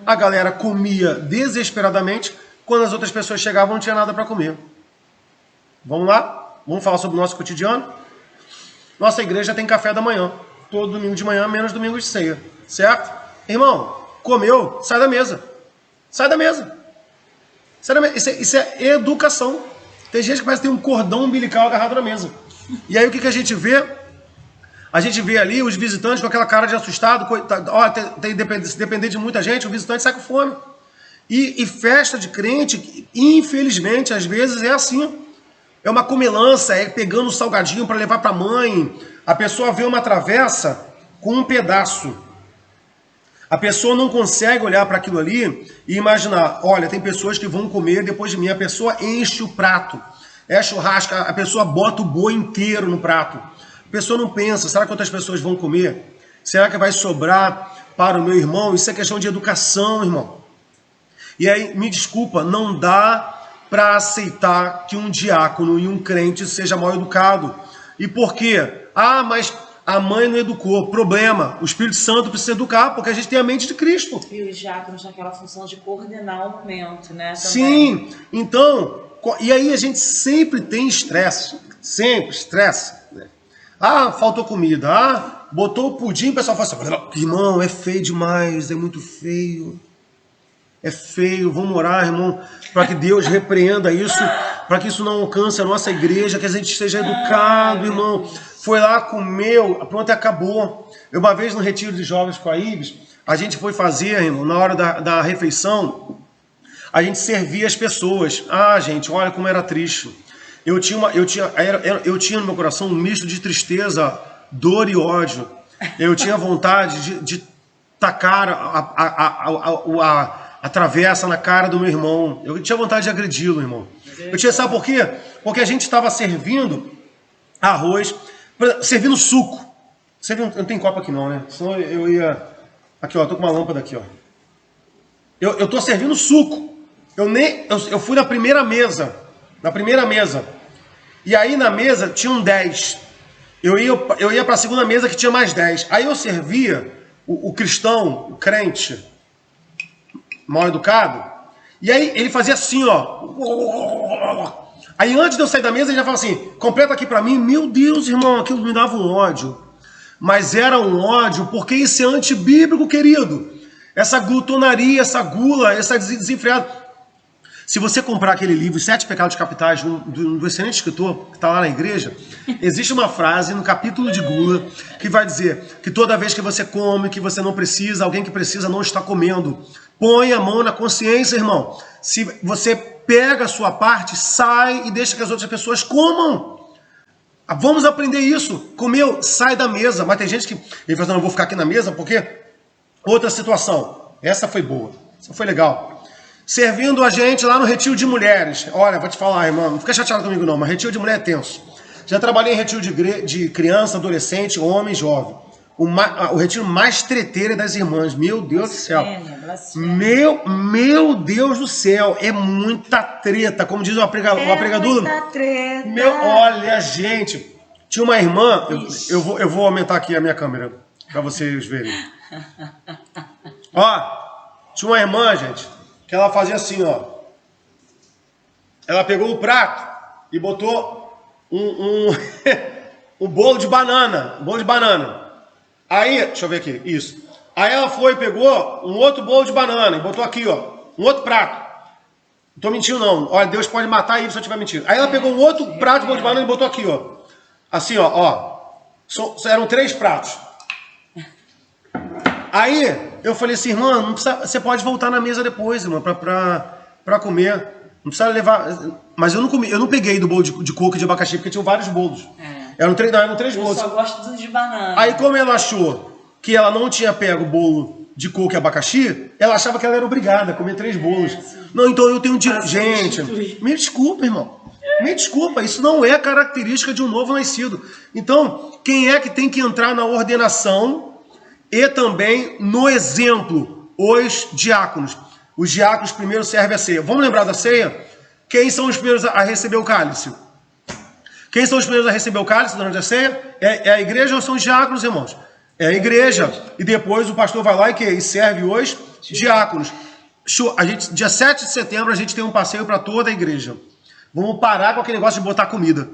A galera comia desesperadamente, quando as outras pessoas chegavam não tinha nada para comer. Vamos lá? Vamos falar sobre o nosso cotidiano? Nossa igreja tem café da manhã, todo domingo de manhã, menos domingo de ceia, certo? Irmão, comeu, sai da mesa. Sai da mesa. Sai da mesa. Isso é educação. Tem gente que parece ter um cordão umbilical agarrado na mesa. E aí o que a gente vê? A gente vê ali os visitantes com aquela cara de assustado. Se depender de muita gente, o visitante sai com fome. E festa de crente, infelizmente, às vezes é assim. É uma comilança, é pegando o salgadinho para levar para a mãe. A pessoa vê uma travessa com um pedaço. A pessoa não consegue olhar para aquilo ali e imaginar, olha, tem pessoas que vão comer depois de mim. A pessoa enche o prato, é churrasco, a pessoa bota o boi inteiro no prato. A pessoa não pensa, será que outras pessoas vão comer? Será que vai sobrar para o meu irmão? Isso é questão de educação, irmão. E aí, me desculpa, não dá para aceitar que um diácono e um crente seja mal educado. E por quê? Ah, mas a mãe não educou. Problema. O Espírito Santo precisa educar, porque a gente tem a mente de Cristo. E os diáconos naquela função de coordenar o momento, né? Também. Sim. Então, e aí a gente sempre tem estresse. Sempre estresse. Né? Ah, faltou comida. Ah, botou o pudim, o pessoal fala assim, irmão, é feio demais, é muito feio. É feio, vamos orar, irmão, para que Deus repreenda isso, para que isso não alcance a nossa igreja, que a gente esteja educado, irmão. Foi lá, comeu, pronto, acabou. Eu, uma vez no retiro de jovens com a Ibis, a gente foi fazer, irmão, na hora da refeição, a gente servia as pessoas. Ah, gente, olha como era triste. Eu tinha no meu coração um misto de tristeza, dor e ódio. Eu tinha vontade de tacar a travessa na cara do meu irmão. Eu tinha vontade de agredi-lo, irmão. Sabe por quê? Porque a gente estava servindo arroz, servindo suco. Não tem copo aqui não, né? Senão eu ia... Aqui, ó, tô com uma lâmpada aqui, ó. Eu tô servindo suco. Eu fui na primeira mesa. E aí na mesa tinham 10. Eu ia para a segunda mesa que tinha mais 10. Aí eu servia o cristão, o crente, mal educado, e aí ele fazia assim, ó. Aí antes de eu sair da mesa, ele já falava assim, completa aqui pra mim. Meu Deus, irmão, aquilo me dava um ódio. Mas era um ódio porque isso é antibíblico, querido. Essa glutonaria, essa gula, essa desenfreada. Se você comprar aquele livro, 7 Pecados Capitais, do excelente escritor que está lá na igreja, existe uma frase no capítulo de gula que vai dizer que toda vez que você come, que você não precisa, alguém que precisa não está comendo. Põe a mão na consciência, irmão. Se você pega a sua parte, sai e deixa que as outras pessoas comam. Vamos aprender isso. Comeu, sai da mesa. Mas tem gente que... Ele fala, não, eu vou ficar aqui na mesa porque... Outra situação. Essa foi boa. Essa foi legal. Servindo a gente lá no retiro de mulheres. Olha, vou te falar, irmão, não fica chateado comigo não, mas retiro de mulher é tenso. Já trabalhei em retiro de criança, adolescente, homem, jovem. O retiro mais treteiro é das irmãs. Meu Deus do céu. Meu Deus do céu. É muita treta. Como diz o pregador. Muita treta. Olha, gente. Tinha uma irmã. Eu vou aumentar aqui a minha câmera para vocês verem. Ó, tinha uma irmã, gente, que ela fazia assim, ó. Ela pegou o prato e botou um bolo de banana. Um bolo de banana. Aí, deixa eu ver aqui, isso. Aí ela foi e pegou um outro bolo de banana e botou aqui, ó, um outro prato. Não tô mentindo, não. Olha, Deus pode matar ele se eu estiver mentindo. Aí ela pegou um outro prato de bolo de banana e botou aqui, ó. Assim, ó. Eram 3 pratos. Aí eu falei assim, irmã, não precisa, você pode voltar na mesa depois, irmã, pra comer. Não precisa levar. Mas eu não peguei do bolo de coco e de abacaxi, porque tinham vários bolos. Eram 3 bolos. Eu só gosto dos de banana. Aí, como ela achou que ela não tinha pego o bolo de coco e abacaxi, ela achava que ela era obrigada a comer 3 bolos. Não, então eu tenho direito. Gente, me desculpa, irmão. Me desculpa, isso não é característica de um novo nascido. Então, quem é que tem que entrar na ordenação e também no exemplo? Os diáconos. Os diáconos primeiro servem a ceia. Vamos lembrar da ceia? Quem são os primeiros a receber o cálice? Quem são os primeiros a receber o cálice durante a ceia? É a igreja ou são os diáconos, irmãos? É a igreja. E depois o pastor vai lá e serve os diáconos. Dia 7 de setembro a gente tem um passeio para toda a igreja. Vamos parar com aquele negócio de botar comida.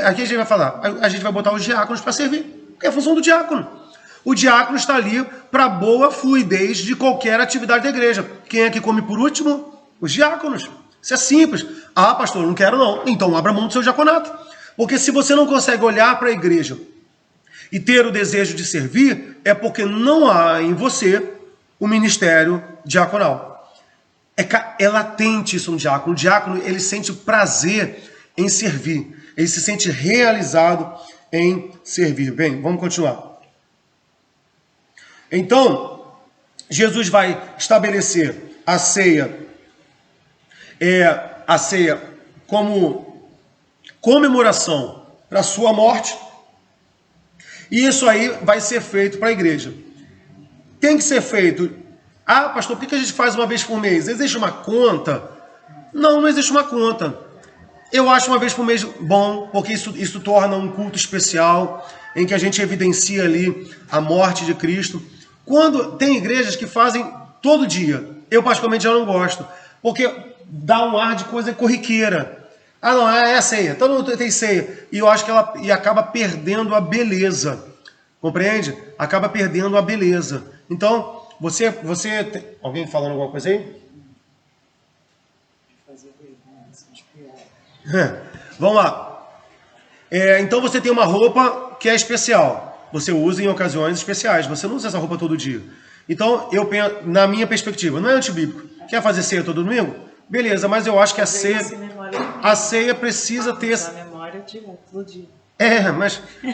Aqui a gente vai falar, a gente vai botar os diáconos para servir. Porque é a função do diácono. O diácono está ali para boa fluidez de qualquer atividade da igreja. Quem é que come por último? Os diáconos. Isso é simples. Ah, pastor, não quero não. Então abra mão do seu diaconato. Porque se você não consegue olhar para a igreja e ter o desejo de servir, é porque não há em você o ministério diaconal. É latente isso no diácono. O diácono, ele sente prazer em servir. Ele se sente realizado em servir. Bem, vamos continuar. Então, Jesus vai estabelecer a ceia como comemoração para a sua morte. E isso aí vai ser feito para a igreja. Tem que ser feito. Ah, pastor, por que a gente faz uma vez por mês? Existe uma conta? Não existe uma conta. Eu acho uma vez por mês bom, porque isso torna um culto especial, em que a gente evidencia ali a morte de Cristo. Quando tem igrejas que fazem todo dia, eu particularmente já não gosto, porque dá um ar de coisa corriqueira. Ah, não, é ceia, todo mundo tem ceia. E eu acho que ela acaba perdendo a beleza. Compreende? Acaba perdendo a beleza. Então, alguém falando alguma coisa aí? Vamos lá. Então você tem uma roupa que é especial. Você usa em ocasiões especiais. Você não usa essa roupa todo dia. Então, eu penso, na minha perspectiva, não é antibíblico. Quer fazer ceia todo domingo? Beleza, mas eu acho que a ceia precisa ter... A memória tira todo dia.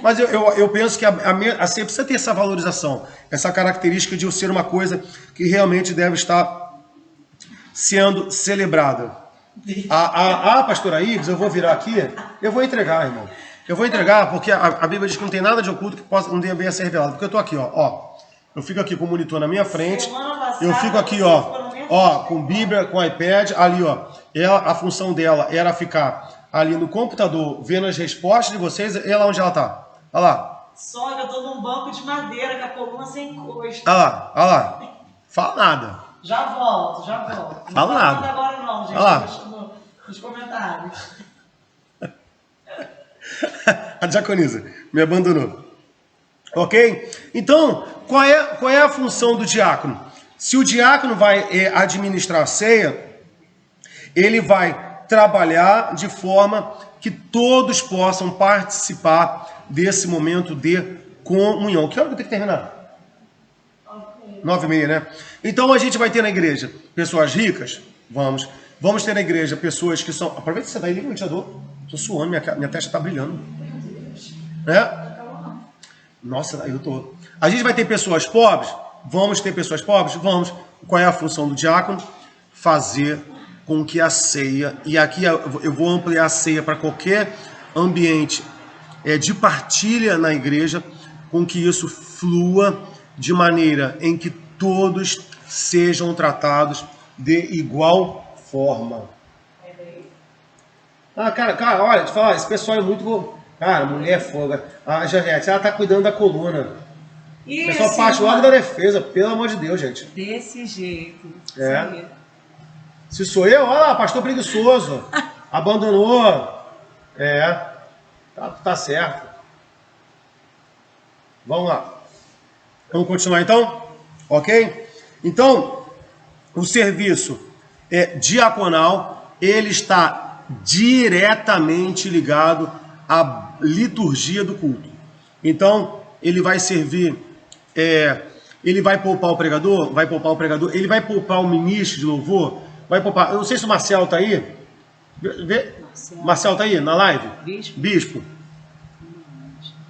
Mas eu penso que a ceia precisa ter essa valorização, essa característica de ser uma coisa que realmente deve estar sendo celebrada. Pastora Ives, eu vou virar aqui, eu vou entregar, irmão. Eu vou entregar porque a Bíblia diz que não tem nada de oculto que não venha ser revelado. Porque eu estou aqui, ó. Eu fico aqui com o monitor na minha frente, eu fico aqui, ó, com Bíblia, com iPad, ali, ó. A função dela era ficar ali no computador, vendo as respostas de vocês, e lá onde ela tá. Olha lá. Só que eu tô num banco de madeira, com a coluna sem encosto. Olha lá. Fala nada. Já volto. Fala nada. Não agora não, gente. Olha lá. Nos comentários. A diaconisa me abandonou. Ok? Então, qual é a função do diácono? Se o diácono vai administrar a ceia, ele vai trabalhar de forma que todos possam participar desse momento de comunhão. Que hora que eu tenho que terminar? 9h30, né? Então a gente vai ter na igreja pessoas ricas, vamos ter na igreja pessoas que são... Aproveita que você está aí, liga o ventilador. Estou suando, minha testa está brilhando. Nossa, eu tô... A gente vai ter pessoas pobres? Vamos ter pessoas pobres? Vamos. Qual é a função do diácono? Fazer com que a ceia, e aqui eu vou ampliar a ceia para qualquer ambiente de partilha na igreja, com que isso flua de maneira em que todos sejam tratados de igual forma. Cara, olha, te falar, esse pessoal é muito... Cara, mulher é foga. A Janete, ela tá cuidando da coluna. O pessoal parte logo da defesa, pelo amor de Deus, gente. Desse jeito. Se sou eu, olha lá, pastor preguiçoso. Abandonou. Tá certo. Vamos lá. Vamos continuar então? Ok? Então, o serviço diaconal ele está diretamente ligado à liturgia do culto. Então, ele vai servir, ele vai poupar o pregador, ele vai poupar o ministro de louvor, vai poupar. Eu não sei se o Marcelo está aí. Marcelo está aí na live? Bispo.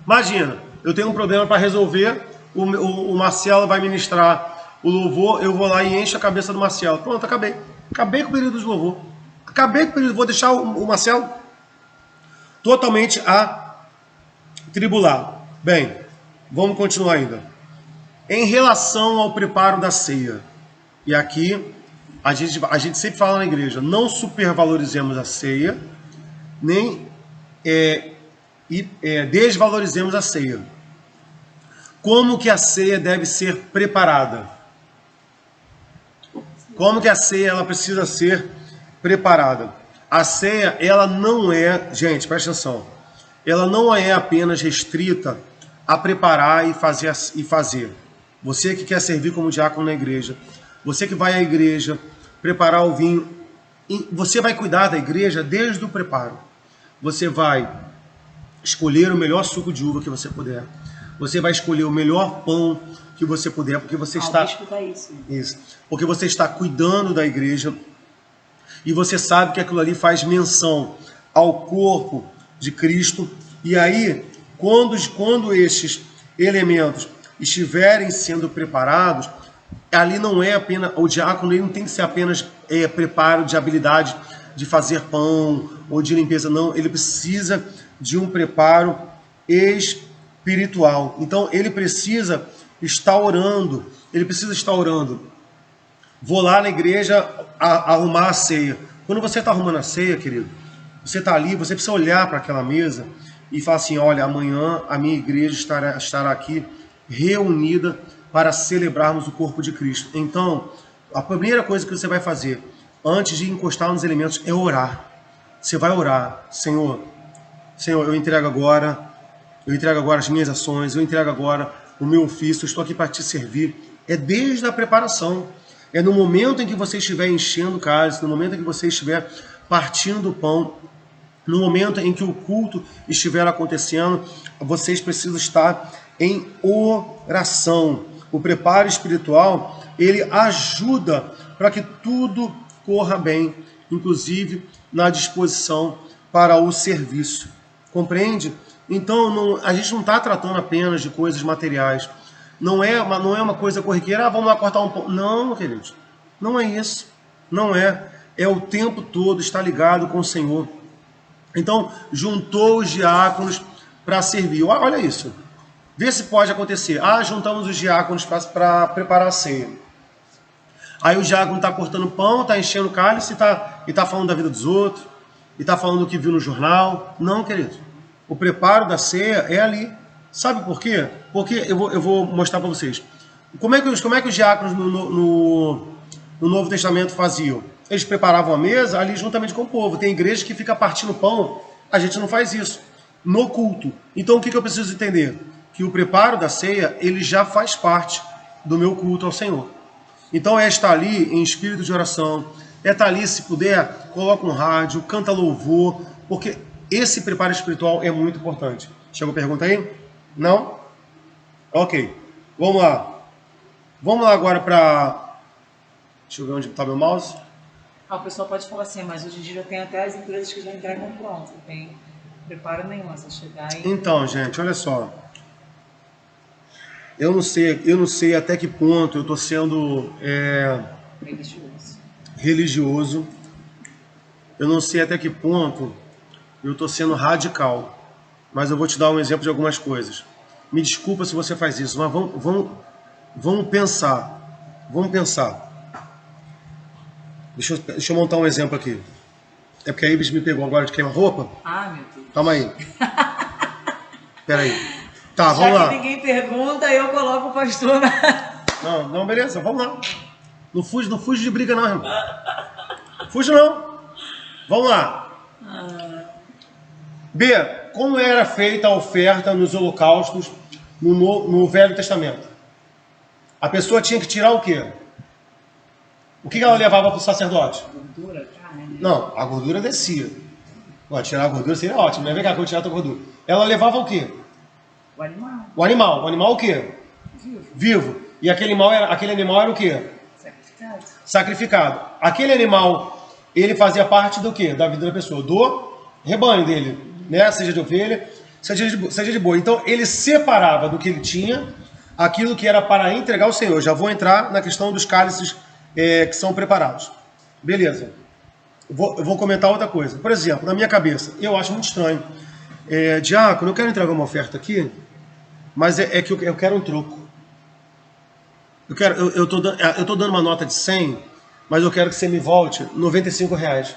Imagina, eu tenho um problema para resolver, o Marcelo vai ministrar o louvor, eu vou lá e encho a cabeça do Marcelo. Pronto, acabei. Acabei com o período de louvor. Acabei com o período, vou deixar o Marcelo totalmente atribulado. Bem, vamos continuar ainda. Em relação ao preparo da ceia, e aqui a gente sempre fala na igreja, não supervalorizemos a ceia, nem desvalorizemos a ceia. Como que a ceia deve ser preparada? Como que a ceia ela precisa ser preparada? A ceia, ela não é, gente, presta atenção, ela não é apenas restrita a preparar e fazer. Você que quer servir como diácono na igreja, você que vai à igreja preparar o vinho, você vai cuidar da igreja desde o preparo. Você vai escolher o melhor suco de uva que você puder. Você vai escolher o melhor pão que você puder, porque você está... Isso. Porque você está cuidando da igreja e você sabe que aquilo ali faz menção ao corpo de Cristo. E aí, quando estes elementos estiverem sendo preparados, ali não é apenas... O diácono ele não tem que ser apenas preparo de habilidade de fazer pão ou de limpeza, não. Ele precisa de um preparo espiritual. Então, ele precisa estar orando. Vou lá na igreja arrumar a ceia. Quando você está arrumando a ceia, querido, você está ali, você precisa olhar para aquela mesa e falar assim, olha, amanhã a minha igreja estará aqui reunida para celebrarmos o corpo de Cristo. Então, a primeira coisa que você vai fazer antes de encostar nos elementos é orar. Você vai orar, Senhor, eu entrego agora as minhas ações, eu entrego agora o meu ofício, eu estou aqui para te servir. É desde a preparação, é no momento em que você estiver enchendo o cálice, no momento em que você estiver partindo o pão, no momento em que o culto estiver acontecendo, vocês precisam estar em oração. O preparo espiritual, ele ajuda para que tudo corra bem, inclusive na disposição para o serviço. Compreende? Então, a gente não está tratando apenas de coisas materiais. Não é uma coisa corriqueira, vamos lá cortar um pão. Não, queridos, não é isso. Não é. É o tempo todo estar ligado com o Senhor. Então, juntou os diáconos para servir. Olha isso. Vê se pode acontecer. Juntamos os diáconos para preparar a ceia. Aí o diácono está cortando pão, está enchendo o cálice e está falando da vida dos outros, e está falando do que viu no jornal. Não, querido. O preparo da ceia é ali. Sabe por quê? Porque eu vou mostrar para vocês. Como é que os diáconos no Novo Testamento faziam? Eles preparavam a mesa ali juntamente com o povo. Tem igreja que fica partindo pão. A gente não faz isso. No culto. Então o que eu preciso entender? Que o preparo da ceia, ele já faz parte do meu culto ao Senhor. Então é estar ali em espírito de oração, é estar ali, se puder, coloca um rádio, canta louvor, porque esse preparo espiritual é muito importante. Chegou a pergunta aí? Não? Ok. Vamos lá. Vamos lá agora para... Deixa eu ver onde está meu mouse. O pessoal pode falar assim, mas hoje em dia já tem até as empresas que já entregam pronto. Não tem preparo nenhum, é só chegar e... Então, gente, olha só. Eu não sei até que ponto eu estou sendo religioso. Eu não sei até que ponto eu estou sendo radical. Mas eu vou te dar um exemplo de algumas coisas. Me desculpa se você faz isso, mas vamos pensar. Vamos pensar. Deixa eu montar um exemplo aqui. É porque a Ibis me pegou agora de queima-roupa. Meu Deus. Calma aí. Espera aí. Tá, vamos lá. Já que ninguém pergunta, eu coloco o pastor na... Não, beleza, vamos lá. Não fuge de briga não, irmão. Fuge não. Vamos lá. B, como era feita a oferta nos holocaustos no Velho Testamento? A pessoa tinha que tirar o quê? O que ela levava para o sacerdote? Gordura, carne. Não, a gordura descia. Pô, tirar a gordura seria ótimo, né? Vem cá que eu vou tirar a tua gordura. Ela levava o quê? O animal. O animal. O animal o quê? Vivo. Vivo. E aquele animal era o quê? Sacrificado. Sacrificado. Aquele animal, ele fazia parte do quê? Da vida da pessoa, do rebanho dele, né? Seja de ovelha, seja de boi. Então, ele separava do que ele tinha aquilo que era para entregar ao Senhor. Já vou entrar na questão dos cálices que são preparados. Beleza. Eu vou comentar outra coisa. Por exemplo, na minha cabeça, eu acho muito estranho. Diácono, eu quero entregar uma oferta aqui, mas é que eu quero um troco. Eu tô dando uma nota de 100, mas eu quero que você me volte R$95.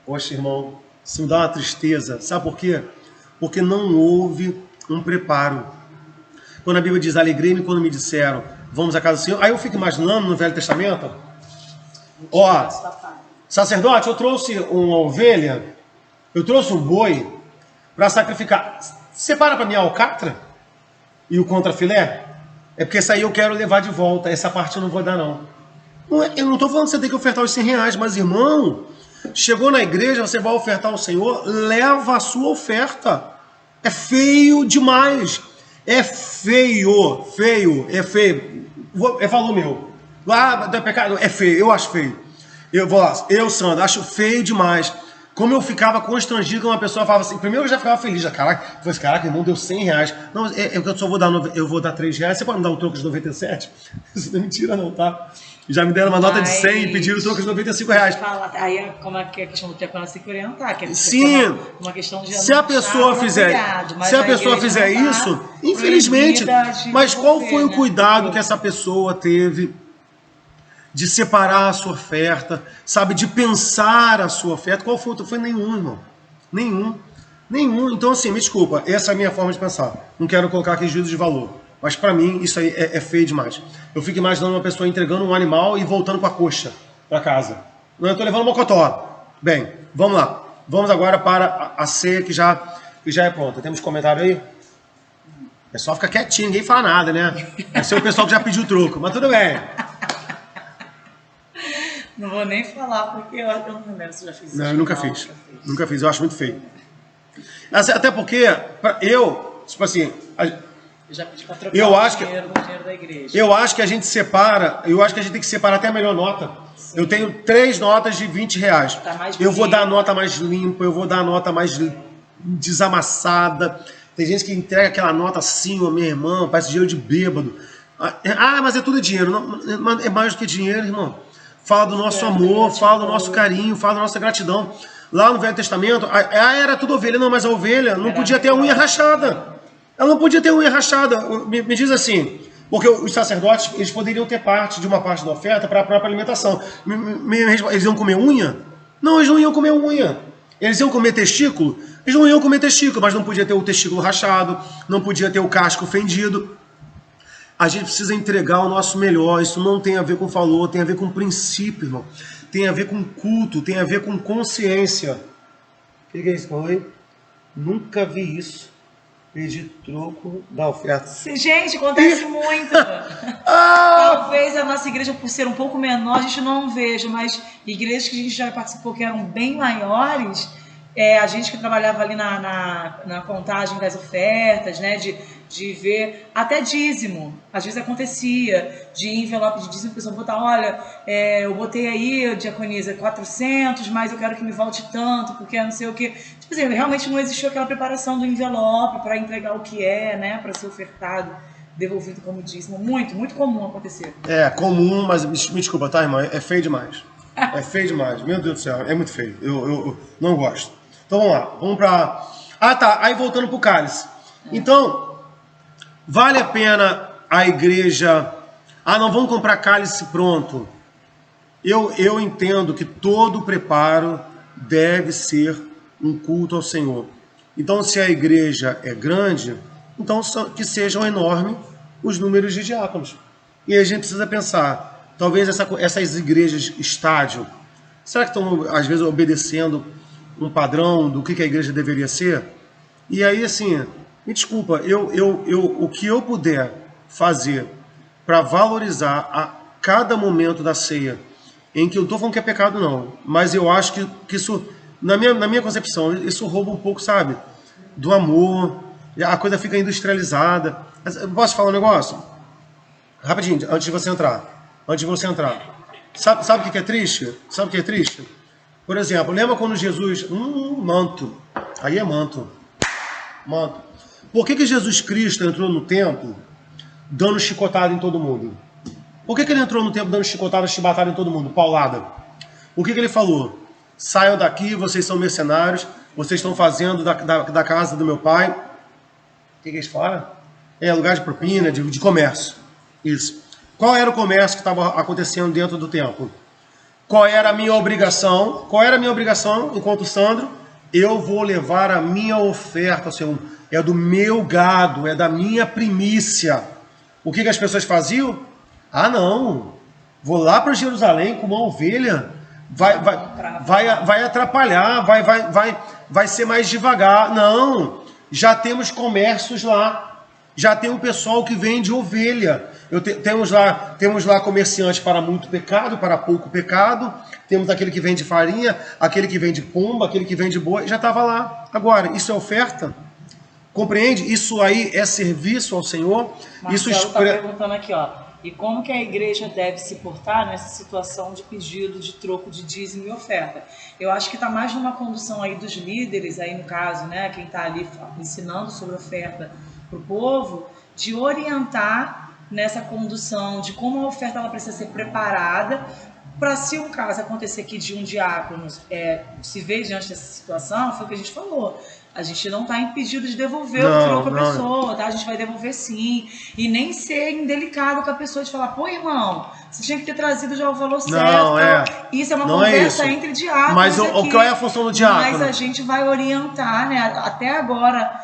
Poxa, irmão, isso me dá uma tristeza. Sabe por quê? Porque não houve um preparo. Quando a Bíblia diz, alegrei-me quando me disseram, vamos à casa do Senhor. Aí eu fico imaginando no Velho Testamento, ó, sacerdote, eu trouxe uma ovelha, eu trouxe um boi para sacrificar. Separa para mim a alcatra e o contrafilé. É porque essa aí eu quero levar de volta. Essa parte eu não vou dar, não. Eu não estou falando que você tem que ofertar os R$100, mas, irmão, chegou na igreja, você vai ofertar ao Senhor, leva a sua oferta. É feio demais. É feio. É valor meu. Lá, é pecado. É feio, eu acho feio. Sandro, acho feio demais. Como eu ficava constrangido quando uma pessoa falava assim, primeiro eu já ficava feliz, caraca, irmão, deu R$100. Não, eu só vou dar, eu vou dar R$3, você pode me dar um troco de 97? Isso não é mentira não, tá? Já me deram uma nota de 100 e pediram o troco de R$95. Aí como é que é a questão do tempo para se orientar, que é sim, uma questão de se a pessoa fizer isso, infelizmente, mas qual foi o cuidado que essa pessoa teve de separar a sua oferta, sabe, de pensar a sua oferta? Qual foi? Foi nenhum, irmão. Nenhum. Então, assim, me desculpa, essa é a minha forma de pensar. Não quero colocar aqui juízo de valor, mas para mim isso aí é feio demais. Eu fico imaginando uma pessoa entregando um animal e voltando com a coxa para casa. Não, eu tô levando mocotó. Bem, vamos lá. Vamos agora para a ceia que já é pronta. Temos comentário aí? O pessoal fica quietinho, ninguém fala nada, né? Deve ser o pessoal que já pediu troco, mas tudo bem. Não vou nem falar, porque eu não lembro se já fiz isso. Não, eu nunca fiz. Nunca fiz, eu acho muito feio. Até porque, tipo assim... Eu já pedi para trocar dinheiro com o dinheiro da igreja. Eu acho que a gente tem que separar até a melhor nota. Sim. Eu tenho 3 notas de R$20. Tá mais eu vou dar a nota mais limpa, eu vou dar a nota mais desamassada. Tem gente que entrega aquela nota assim, ô meu irmão, parece dinheiro de bêbado. Mas é tudo dinheiro. Não, é mais do que dinheiro, irmão. Fala do nosso amor, fala do nosso carinho, fala da nossa gratidão. Lá no Velho Testamento, era tudo ovelha. Não, mas a ovelha não podia ter a unha rachada. Ela não podia ter unha rachada. Me diz assim, porque os sacerdotes, eles poderiam ter de uma parte da oferta para a própria alimentação. Eles iam comer unha? Não, eles não iam comer unha. Eles iam comer testículo? Eles não iam comer testículo, mas não podia ter o testículo rachado, não podia ter o casco fendido. A gente precisa entregar o nosso melhor. Isso não tem a ver com valor, tem a ver com princípio, irmão. Tem a ver com culto, tem a ver com consciência. O que é isso? Oi? Nunca vi isso. Pedir troco da oferta. Gente, acontece muito. Talvez a nossa igreja, por ser um pouco menor, a gente não veja, mas igrejas que a gente já participou que eram bem maiores, a gente que trabalhava ali na contagem das ofertas, né, de ver até dízimo, às vezes acontecia, de envelope de dízimo, a pessoa botar, olha, eu botei aí, diaconisa, 400, mas eu quero que me volte tanto, porque não sei o que. Tipo assim, realmente não existiu aquela preparação do envelope para entregar o que né, para ser ofertado, devolvido como dízimo. Muito, muito comum acontecer. É comum, mas me desculpa, tá, irmão? É feio demais. É feio demais. Meu Deus do céu, é muito feio. Eu não gosto. Então vamos lá, vamos pra... Aí voltando pro cálice. Então, vale a pena a igreja... não, vamos comprar cálice pronto. Eu entendo que todo preparo deve ser um culto ao Senhor. Então, se a igreja é grande, então que sejam enormes os números de diáconos. E a gente precisa pensar, talvez essas igrejas estádio, será que estão, às vezes, obedecendo um padrão do que a igreja deveria ser? E aí, assim, me desculpa, o que eu puder fazer para valorizar a cada momento da ceia em que eu não estou falando que é pecado, não, mas eu acho que isso, na minha concepção, isso rouba um pouco, sabe, do amor, a coisa fica industrializada. Posso falar um negócio? Rapidinho, antes de você entrar. Sabe o que é triste? Sabe o que é triste? Por exemplo, lembra quando Jesus... manto. Aí é manto. Manto. Por que Jesus Cristo entrou no templo dando chicotada em todo mundo? Por que ele entrou no templo dando chicotada, chibatada em todo mundo? Paulada. O que ele falou? Saiam daqui, vocês são mercenários, vocês estão fazendo da casa do meu pai. O que eles falaram? É lugar de propina, de comércio. Isso. Qual era o comércio que estava acontecendo dentro do templo? Qual era a minha obrigação? Qual era a minha obrigação enquanto Sandro? Eu vou levar a minha oferta, Senhor. É do meu gado, é da minha primícia. O que as pessoas faziam? Ah, não. Vou lá para Jerusalém com uma ovelha. Vai atrapalhar, vai ser mais devagar. Não. Já temos comércios lá. Já tem um pessoal que vende ovelha. Temos lá comerciantes para muito pecado, para pouco pecado. Temos aquele que vende farinha, aquele que vende pomba, aquele que vende boi. Já estava lá. Agora, isso é oferta? Compreende? Isso aí é serviço ao Senhor? Marcelo está perguntando aqui, ó. E como que a igreja deve se portar nessa situação de pedido de troco de dízimo e oferta? Eu acho que está mais numa condução aí dos líderes, aí no caso, né, quem está ali ensinando sobre oferta para o povo, de orientar nessa condução de como a oferta ela precisa ser preparada para, se um caso acontecer aqui de um diácono se ver diante dessa situação, foi o que a gente falou. A gente não está impedido de devolver o troco para a pessoa, tá? A gente vai devolver sim. E nem ser indelicado com a pessoa de falar, pô, irmão, você tinha que ter trazido já o valor certo. Isso é uma conversa entre diáconos. Mas qual é a função do diácono? Mas a gente vai orientar, né? Até agora,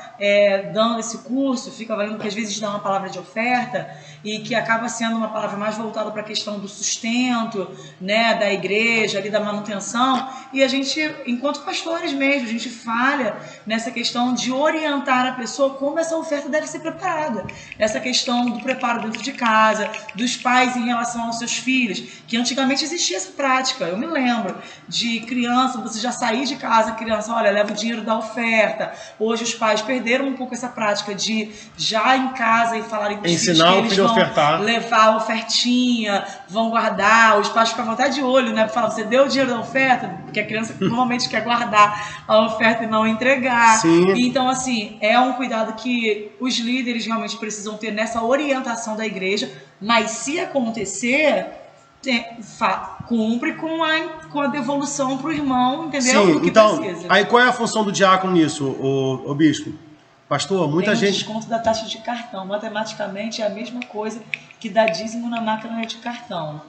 dando esse curso, fica valendo que às vezes dá uma palavra de oferta e que acaba sendo uma palavra mais voltada para a questão do sustento, né, da igreja, ali da manutenção. E a gente, enquanto pastores mesmo, a gente falha nessa questão de orientar a pessoa como essa oferta deve ser preparada. Essa questão do preparo dentro de casa, dos pais em relação aos seus filhos, que antigamente existia essa prática. Eu me lembro de criança, você já sair de casa, criança, olha, leva o dinheiro da oferta. Hoje os pais perderam um pouco essa prática de já em casa e falarem com os filhos que eles vão levar a ofertinha, vão guardar. Os pais ficam até de olho, né? Falam, você deu o dinheiro da oferta? Porque a criança normalmente quer guardar a oferta e não entregar. Sim. Então, assim, é um cuidado que os líderes realmente precisam ter nessa orientação da igreja, mas se acontecer, cumpre com a devolução para o irmão, entendeu? Sim, do que então, precisa. Aí qual é a função do diácono nisso, o bispo? Pastor, muita gente... desconto da taxa de cartão. Matematicamente é a mesma coisa que dá dízimo na máquina de cartão.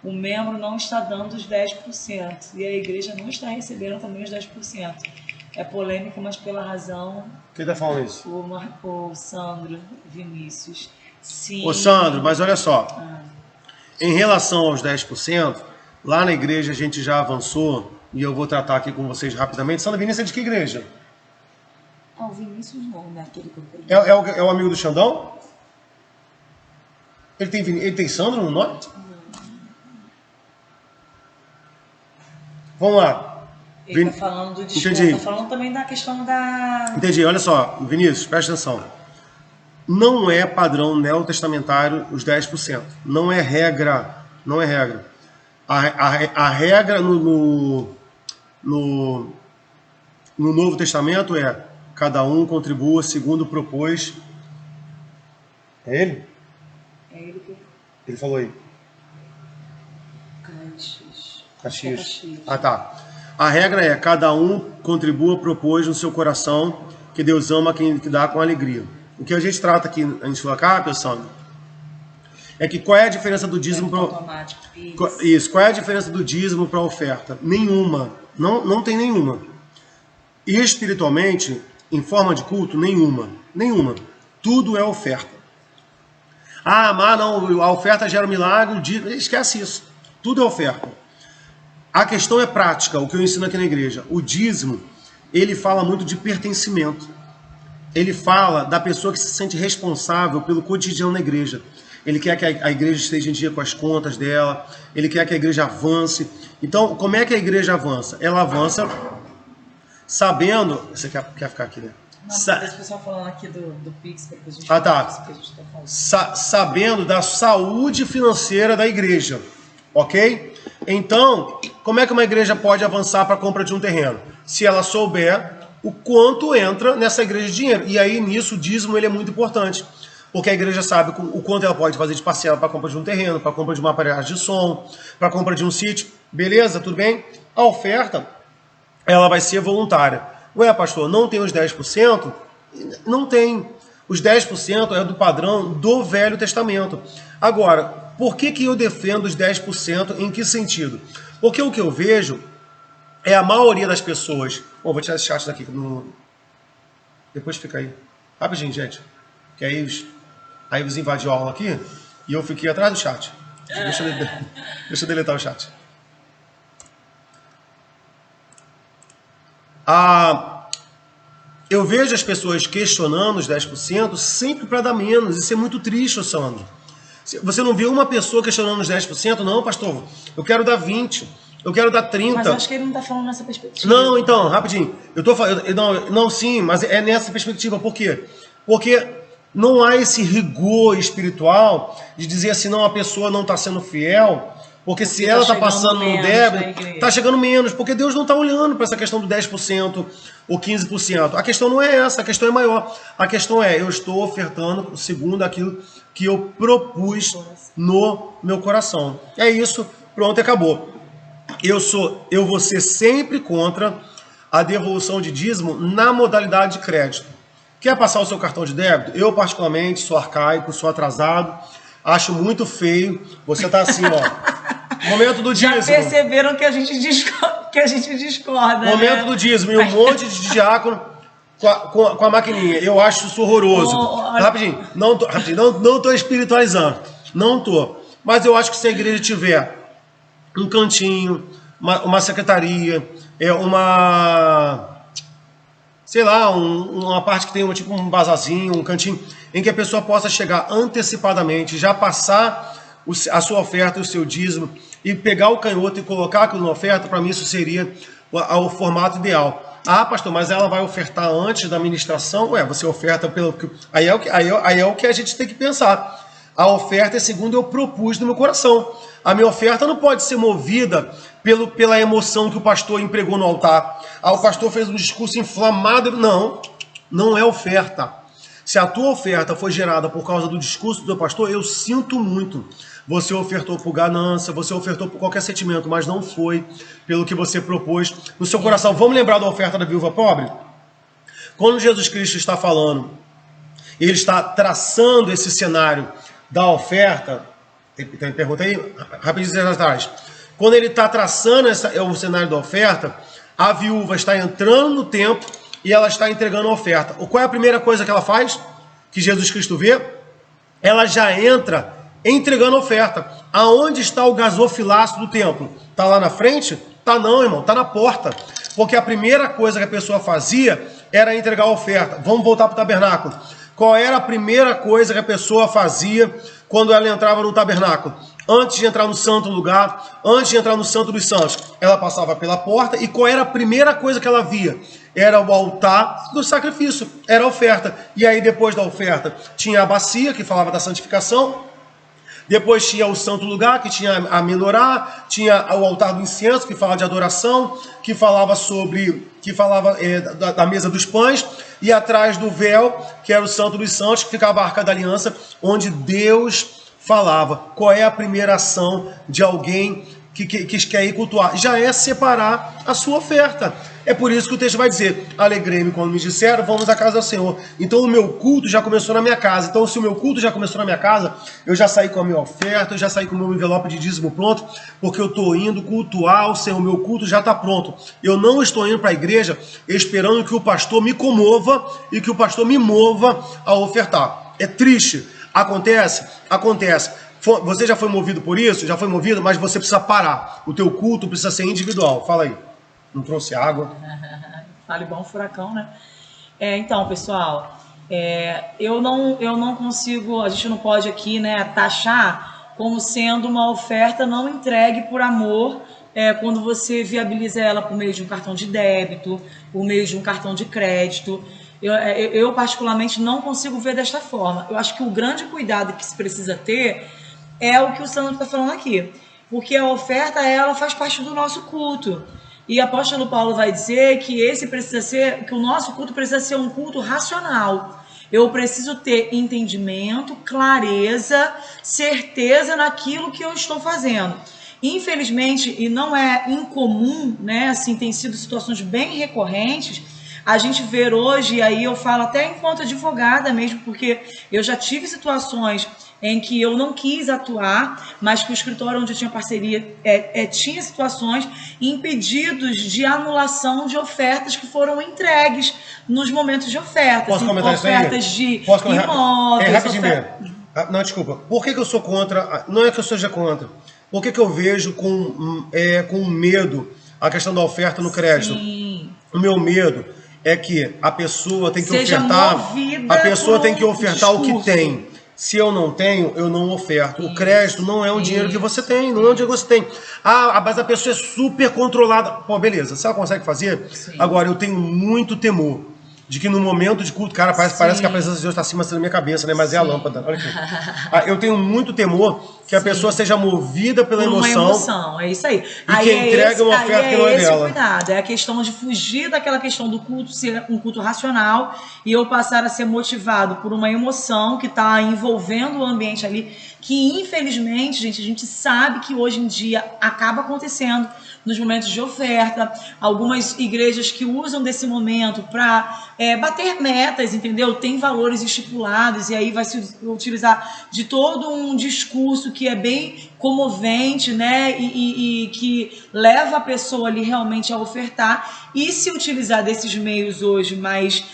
O membro não está dando os 10% e a igreja não está recebendo também os 10%. É polêmico, mas pela razão... Quem está falando isso? O Sandro Vinícius. Sim. Ô Sandro, mas olha só. Em relação aos 10%, lá na igreja a gente já avançou, e eu vou tratar aqui com vocês rapidamente. Sandro Vinícius é de que igreja? O Vinícius não, né? Aquele que eu é o amigo do Xandão? Ele tem Sandro no nome? Vamos lá. Ele está falando do desconto, está falando também da questão da... Entendi, olha só, Vinícius, presta atenção. Não é padrão neotestamentário os 10%. Não é regra. Não é regra. A regra no Novo Testamento é cada um contribua segundo propôs. É ele? É ele que... Ele falou aí. Caxias. Ah, tá. A regra é cada um contribua, propôs no seu coração, que Deus ama quem dá com alegria. O que a gente trata aqui, a gente fala cá, pessoal, é que qual é a diferença do dízimo para... Isso, qual é a diferença do dízimo para a oferta? Nenhuma. Não tem nenhuma. E espiritualmente, em forma de culto, nenhuma. Nenhuma. Tudo é oferta. Ah, mas não, a oferta gera um milagre, o dízimo... Esquece isso. Tudo é oferta. A questão é prática, o que eu ensino aqui na igreja. O dízimo, ele fala muito de pertencimento. Ele fala da pessoa que se sente responsável pelo cotidiano na igreja. ele quer que a igreja esteja em dia com as contas dela, ele quer que a igreja avance. Então, como é que a igreja avança? Ela avança sabendo... Você quer ficar aqui, né? Não, o pessoal falando aqui do Pix, que a gente tá. Que a gente tá falando. Sabendo da saúde financeira da igreja, ok? Então, como é que uma igreja pode avançar para a compra de um terreno? Se ela souber o quanto entra nessa igreja de dinheiro. E aí, nisso, o dízimo ele é muito importante. Porque a igreja sabe o quanto ela pode fazer de parcela para a compra de um terreno, para a compra de uma aparelhagem de som, para a compra de um sítio. Beleza? Tudo bem? A oferta, ela vai ser voluntária. Ué, pastor, não tem os 10%? Não tem. Os 10% é do padrão do Velho Testamento. Agora, por que eu defendo os 10%? Em que sentido? Porque o que eu vejo é a maioria das pessoas... Bom, vou tirar esse chat daqui. Depois fica aí. Rapidinho, gente. Que aí os invadiu a aula aqui e eu fiquei atrás do chat. Deixa eu deletar o chat. Eu vejo as pessoas questionando os 10% sempre para dar menos. Isso é muito triste, Sandro. Você não viu uma pessoa questionando os 10%? Não, pastor, eu quero dar 20%, eu quero dar 30%. Mas eu acho que ele não está falando nessa perspectiva. Não, então, rapidinho. Eu tô falando. Não, sim, mas é nessa perspectiva. Por quê? Porque não há esse rigor espiritual de dizer assim, não, a pessoa não está sendo fiel. Porque se ela está passando no débito, está chegando menos. Porque Deus não está olhando para essa questão do 10% ou 15%. A questão não é essa, a questão é maior. A questão é, eu estou ofertando segundo aquilo que eu propus no meu coração. É isso, pronto, acabou. Eu vou ser sempre contra a devolução de dízimo na modalidade de crédito. Quer passar o seu cartão de débito? Eu, particularmente, sou arcaico, sou atrasado, acho muito feio. Você tá assim, ó. Momento do dízimo. Já perceberam que a gente discorda. Momento né? do dízimo. E um monte de diácono com a maquininha. Eu acho isso horroroso. Rapidinho. Não tô espiritualizando. Não tô. Mas eu acho que se a igreja tiver um cantinho, uma secretaria, sei lá, uma parte que tem tipo um bazarzinho, um cantinho, em que a pessoa possa chegar antecipadamente, já passar a sua oferta, o seu dízimo, e pegar o canhoto e colocar aquilo na oferta, para mim isso seria o formato ideal. Ah, pastor, mas ela vai ofertar antes da administração? Ué, você oferta pelo... Aí é o que a gente tem que pensar. A oferta é segundo eu propus no meu coração. A minha oferta não pode ser movida pela emoção que o pastor empregou no altar. Ah, o pastor fez um discurso inflamado. Não é oferta. Se a tua oferta foi gerada por causa do discurso do pastor, eu sinto muito. Você ofertou por ganância, você ofertou por qualquer sentimento, mas não foi pelo que você propôs no seu coração. Vamos lembrar da oferta da viúva pobre? Quando Jesus Cristo está falando, ele está traçando esse cenário da oferta. Tem pergunta aí? Rapidinho atrás. Quando ele está traçando o cenário da oferta, a viúva está entrando no templo e ela está entregando a oferta. Qual é a primeira coisa que ela faz? Que Jesus Cristo vê? Ela já entra entregando a oferta. Aonde está o gasofilácio do templo? Está lá na frente? Tá não, irmão. Está na porta. Porque a primeira coisa que a pessoa fazia era entregar a oferta. Vamos voltar para o tabernáculo. Qual era a primeira coisa que a pessoa fazia quando ela entrava no tabernáculo? Antes de entrar no santo lugar, antes de entrar no santo dos santos, ela passava pela porta e qual era a primeira coisa que ela via? Era o altar do sacrifício, era a oferta. E aí depois da oferta tinha a bacia, que falava da santificação. Depois tinha o santo lugar, que tinha a menorá, tinha o altar do incenso, que fala de adoração, que falava da mesa dos pães, e atrás do véu, que era o santo dos santos, que ficava a arca da aliança, onde Deus falava. Qual é a primeira ação de alguém que quer ir cultuar? Já é separar a sua oferta. É por isso que o texto vai dizer, alegrei-me quando me disseram, vamos à casa do Senhor. Então o meu culto já começou na minha casa. Então se o meu culto já começou na minha casa, eu já saí com a minha oferta, eu já saí com o meu envelope de dízimo pronto, porque eu estou indo cultuar o Senhor, o meu culto já está pronto. Eu não estou indo para a igreja esperando que o pastor me comova e que o pastor me mova a ofertar. É triste. Acontece? Acontece. Você já foi movido por isso? Já foi movido, mas você precisa parar. O teu culto precisa ser individual. Fala aí. Não trouxe água. Fale bom furacão, né? Então, pessoal, Eu não consigo, a gente não pode aqui, né, taxar como sendo uma oferta não entregue por amor, quando você viabiliza ela por meio de um cartão de débito, por meio de um cartão de crédito. Eu particularmente não consigo ver desta forma. Eu acho que o grande cuidado que se precisa ter é o que o Sandro está falando aqui, porque a oferta ela faz parte do nosso culto. E o apóstolo Paulo vai dizer que que o nosso culto precisa ser um culto racional. Eu preciso ter entendimento, clareza, certeza naquilo que eu estou fazendo. Infelizmente, e não é incomum, né? Assim, tem sido situações bem recorrentes, a gente ver hoje, e aí eu falo até enquanto advogada mesmo, porque eu já tive situações em que eu não quis atuar, mas que o escritório onde eu tinha parceria tinha situações em pedidos de anulação de ofertas que foram entregues nos momentos de ofertas. Posso comentar ofertas isso aí? De imóveis. Rapidinho mesmo. Não, desculpa. Por que eu sou contra? Não é que eu seja contra. Por que eu vejo com medo a questão da oferta no crédito? Sim. O meu medo é que a pessoa tem que ofertar. A pessoa tem que ofertar o que tem. Se eu não tenho, eu não oferto. O crédito não é um dinheiro que você tem, não é um dinheiro que você tem. Mas a pessoa é super controlada. Pô, beleza, se ela consegue fazer? Sim. Agora, eu tenho muito temor de que no momento de culto, cara, parece que a presença de Deus está acima da minha cabeça, né? Mas é a lâmpada. Olha aqui. Eu tenho muito temor que a pessoa seja movida pela emoção. Uma emoção, é isso aí. E que entrega uma oferta que não é dela. Cuidado, é a questão de fugir daquela questão do culto ser um culto racional e eu passar a ser motivado por uma emoção que está envolvendo o ambiente ali, que infelizmente, gente, a gente sabe que hoje em dia acaba acontecendo nos momentos de oferta, algumas igrejas que usam desse momento para bater metas, entendeu? Tem valores estipulados e aí vai se utilizar de todo um discurso que é bem comovente, né? E que leva a pessoa ali realmente a ofertar e se utilizar desses meios hoje mais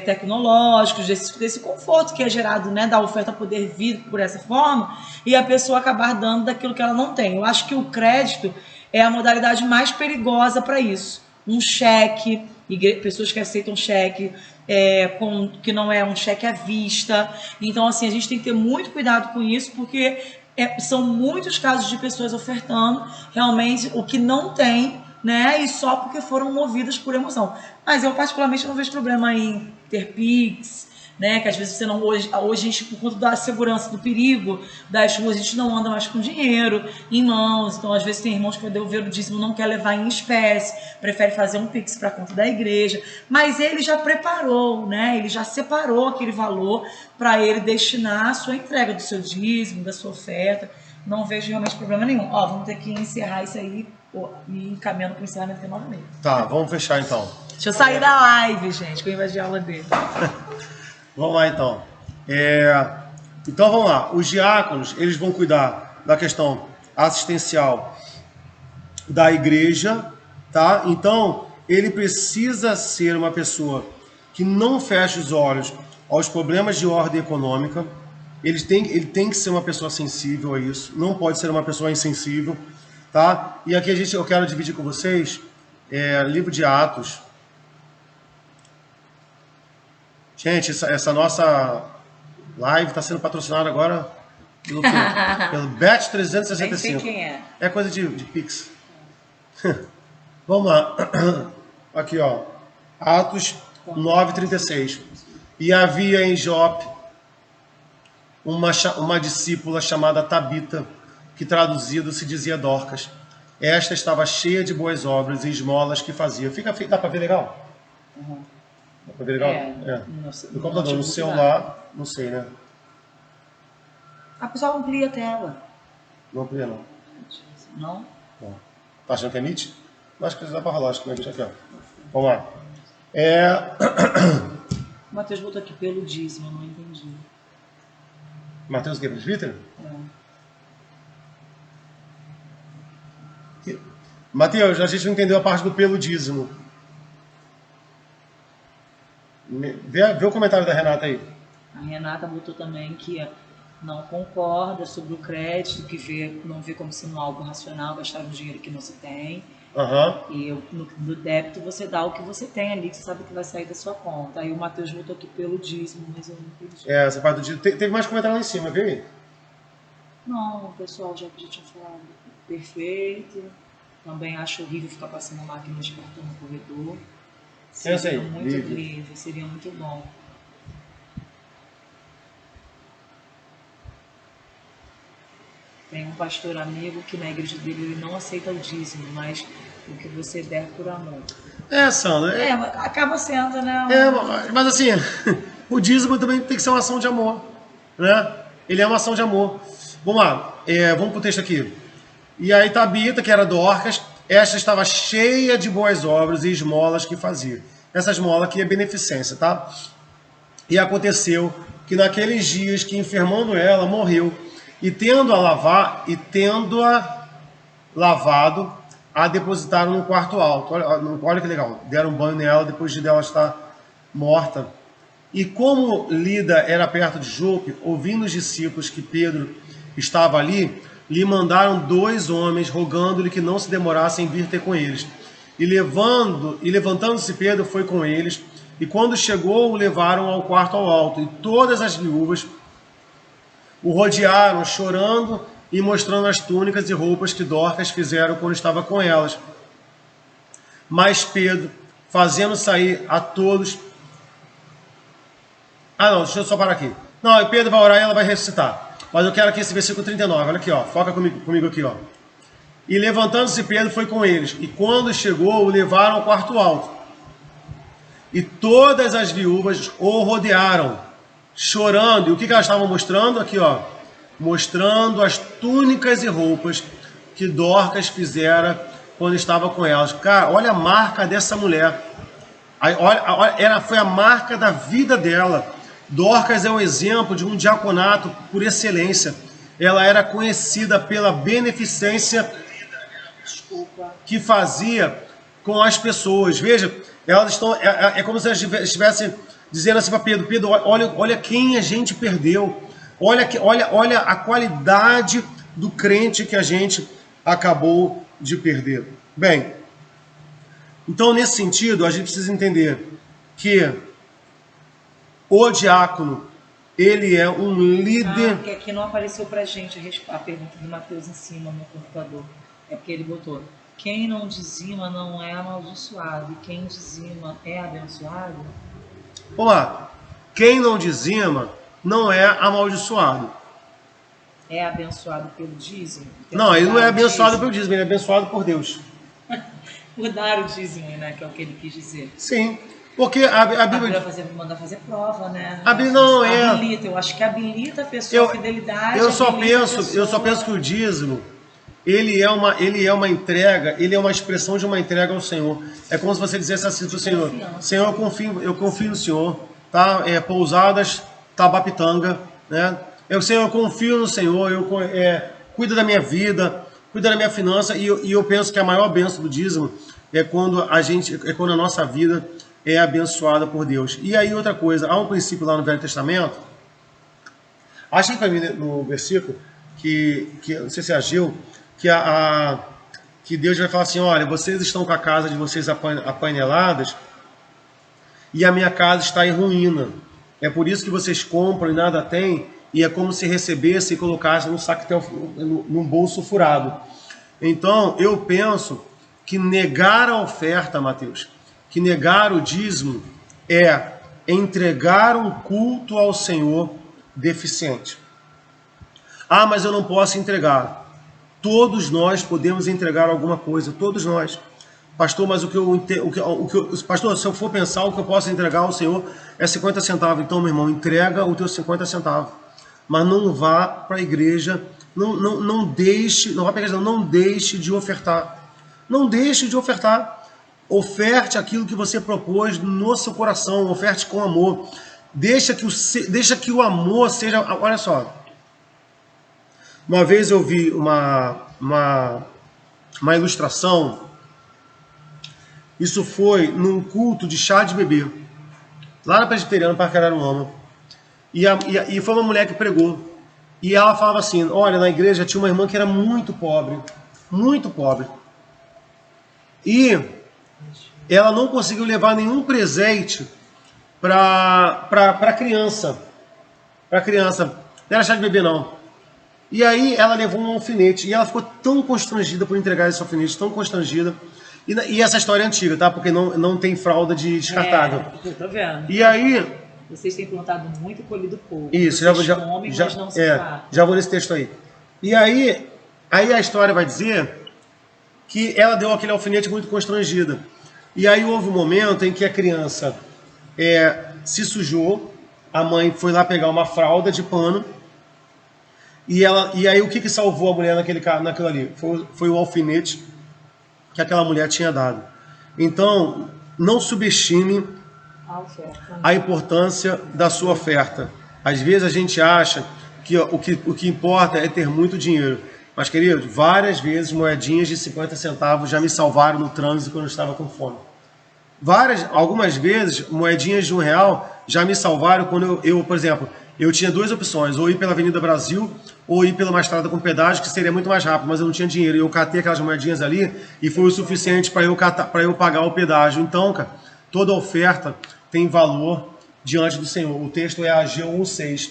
tecnológicos, desse conforto que é gerado, né, da oferta poder vir por essa forma e a pessoa acabar dando daquilo que ela não tem. Eu acho que o crédito é a modalidade mais perigosa para isso. Um cheque, pessoas que aceitam cheque, que não é um cheque à vista. Então, assim, a gente tem que ter muito cuidado com isso, porque são muitos casos de pessoas ofertando realmente o que não tem, né? E só porque foram movidas por emoção. Mas eu, particularmente, não vejo problema em ter Pix, né, que às vezes você não... Hoje a gente, por conta da segurança, do perigo das ruas, a gente não anda mais com dinheiro em mãos. Então, às vezes, tem irmãos que devolver o dízimo, não quer levar em espécie, prefere fazer um Pix para a conta da igreja. Mas ele já preparou, né? Ele já separou aquele valor para ele destinar a sua entrega do seu dízimo, da sua oferta. Não vejo realmente problema nenhum. Vamos ter que encerrar isso aí e encaminhando para o encerramento que é 9h30. Tá, vamos fechar então. Deixa eu sair da live, gente, que eu invadi a aula dele. Vamos lá, então. Então, vamos lá. Os diáconos, eles vão cuidar da questão assistencial da igreja, tá? Então, ele precisa ser uma pessoa que não feche os olhos aos problemas de ordem econômica. Ele tem que ser uma pessoa sensível a isso. Não pode ser uma pessoa insensível, tá? E aqui eu quero dividir com vocês livro de Atos. Gente, essa nossa live está sendo patrocinada agora pelo Bet365. Nem sei quem é. É coisa de Pix. Vamos lá. Aqui, ó. Atos 9:36. E havia em Jope uma discípula chamada Tabita, que traduzido se dizia Dorcas. Esta estava cheia de boas obras e esmolas que fazia. Dá para ver legal? Uhum. Dá pra ver legal? No computador, no celular, não sei, né? A pessoa amplia a tela. Não amplia, não. Não? Não. Tá achando que é nítido? Acho que dá pra rolar, acho que é nítido aqui, ó. Vamos lá. O Matheus botou aqui pelo dízimo, eu não entendi. Matheus o quê? Presbítero? Matheus, a gente não entendeu a parte do pelo dízimo. Vê o comentário da Renata aí. A Renata botou também que não concorda sobre o crédito, que não vê como sendo algo racional gastar um dinheiro que não se tem. E no débito você dá o que você tem ali, que você sabe que vai sair da sua conta. Aí o Matheus voltou aqui pelo dízimo, mas eu não entendi. Essa parte do dízimo. Teve mais comentário lá em cima, viu aí? Não, o pessoal já tinha falado. Perfeito. Também acho horrível ficar passando a máquina de cartão no corredor. Seria muito livre, seria muito bom. Tem um pastor amigo que na igreja dele ele não aceita o dízimo, mas o que você der por amor. Sandra. Acaba sendo, né? Mas assim, o dízimo também tem que ser uma ação de amor, né? Ele é uma ação de amor. Vamos lá, vamos pro texto aqui. E aí Tabita, que era Dorcas, esta estava cheia de boas obras e esmolas que fazia. Essa esmola aqui é beneficência, tá? E aconteceu que naqueles dias que enfermando ela, morreu. E tendo-a lavado, a depositaram no quarto alto. Olha que legal. Deram um banho nela depois de ela estar morta. E como Lida era perto de Jope, ouvindo os discípulos que Pedro estava ali, lhe mandaram 2 homens, rogando-lhe que não se demorasse em vir ter com eles. E levantando-se Pedro, foi com eles. E quando chegou, o levaram ao quarto ao alto. E todas as viúvas o rodearam, chorando e mostrando as túnicas e roupas que Dorcas fizeram quando estava com elas. Mas Pedro, fazendo sair a todos... deixa eu só parar aqui. Não, Pedro vai orar e ela vai ressuscitar. Mas eu quero aqui esse versículo 39, olha aqui, ó. Foca comigo aqui, ó. E levantando-se Pedro foi com eles. E quando chegou, o levaram ao quarto alto. E todas as viúvas o rodearam, chorando. E o que elas estavam mostrando? Aqui, ó. Mostrando as túnicas e roupas que Dorcas fizera quando estava com elas. Cara, olha a marca dessa mulher. Ela foi a marca da vida dela. Dorcas é um exemplo de um diaconato por excelência. Ela era conhecida pela beneficência que fazia com as pessoas. Veja, elas estão, é como se elas estivessem dizendo assim para Pedro: Pedro, olha quem a gente perdeu. Olha a qualidade do crente que a gente acabou de perder. Bem, então nesse sentido a gente precisa entender que o diácono, ele é um líder... Porque aqui não apareceu pra gente a pergunta do Matheus em cima no computador. É porque ele botou: quem não dizima não é amaldiçoado, e quem dizima é abençoado? Vamos lá. Quem não dizima não é amaldiçoado. É abençoado pelo dízimo? Não, ele não é abençoado pelo dízimo, ele é abençoado por Deus. Por dar o dízimo, né? Que é o que ele quis dizer. Sim. Porque a Bíblia... Manda fazer prova, né? A Bíblia não é... Habilita, eu acho que habilita a pessoa, a fidelidade... Eu só penso que o dízimo, ele é uma entrega, ele é uma expressão de uma entrega ao Senhor. É como se você dissesse assim para o Senhor: Senhor, eu confio no Senhor, tá? Pousadas, Tabapitanga, né? Senhor, eu confio no Senhor, cuida da minha vida, cuida da minha finança, e eu penso que a maior bênção do dízimo é quando a nossa vida é abençoada por Deus. E aí outra coisa, há um princípio lá no Velho Testamento, acha para mim no versículo, que não sei se é Ageu, que Deus vai falar assim: olha, vocês estão com a casa de vocês apaneladas e a minha casa está em ruína. É por isso que vocês compram e nada tem, e é como se recebesse e colocasse num saquetel, num bolso furado. Então, eu penso que negar a oferta, Mateus, que negar o dízimo é entregar um culto ao Senhor deficiente. Mas eu não posso entregar. Todos nós podemos entregar alguma coisa, todos nós. Pastor, mas pastor, se eu for pensar, o que eu posso entregar ao Senhor é 50 centavos. Então, meu irmão, entrega o teu 50 centavos. Mas não vá para a igreja, não deixe de ofertar. Não deixe de ofertar. Oferte aquilo que você propôs no seu coração, oferte com amor. Deixa que o amor seja... Olha só, uma vez eu vi uma ilustração, isso foi num culto de chá de bebê, lá na Presbiteriana, Parque Araruama, e foi uma mulher que pregou, e ela falava assim: olha, na igreja tinha uma irmã que era muito pobre, E ela não conseguiu levar nenhum presente para criança. Para criança. Não era chá de bebê, não. E aí ela levou um alfinete. E ela ficou tão constrangida por entregar esse alfinete, tão constrangida. E essa história é antiga, tá? Porque não tem fralda de descartável. Tô vendo. E aí... Vocês têm plantado muito e colhido pouco. Isso, Vocês comem, mas não se fartam. Já vou nesse texto aí. E aí a história vai dizer que ela deu aquele alfinete muito constrangida. E aí houve um momento em que a criança se sujou, a mãe foi lá pegar uma fralda de pano, e aí o que salvou a mulher naquilo ali? Foi o alfinete que aquela mulher tinha dado. Então, não subestime a importância da sua oferta. Às vezes a gente acha que o que importa é ter muito dinheiro. Mas, querido, várias vezes moedinhas de 50 centavos já me salvaram no trânsito quando eu estava com fome. Algumas vezes, moedinhas de R$1 já me salvaram quando eu, por exemplo, eu tinha duas opções, ou ir pela Avenida Brasil, ou ir pela uma estrada com pedágio, que seria muito mais rápido, mas eu não tinha dinheiro. Eu catei aquelas moedinhas ali e foi o suficiente para eu pagar o pedágio. Então, cara, toda oferta tem valor diante do Senhor. O texto é Ageu 1:6.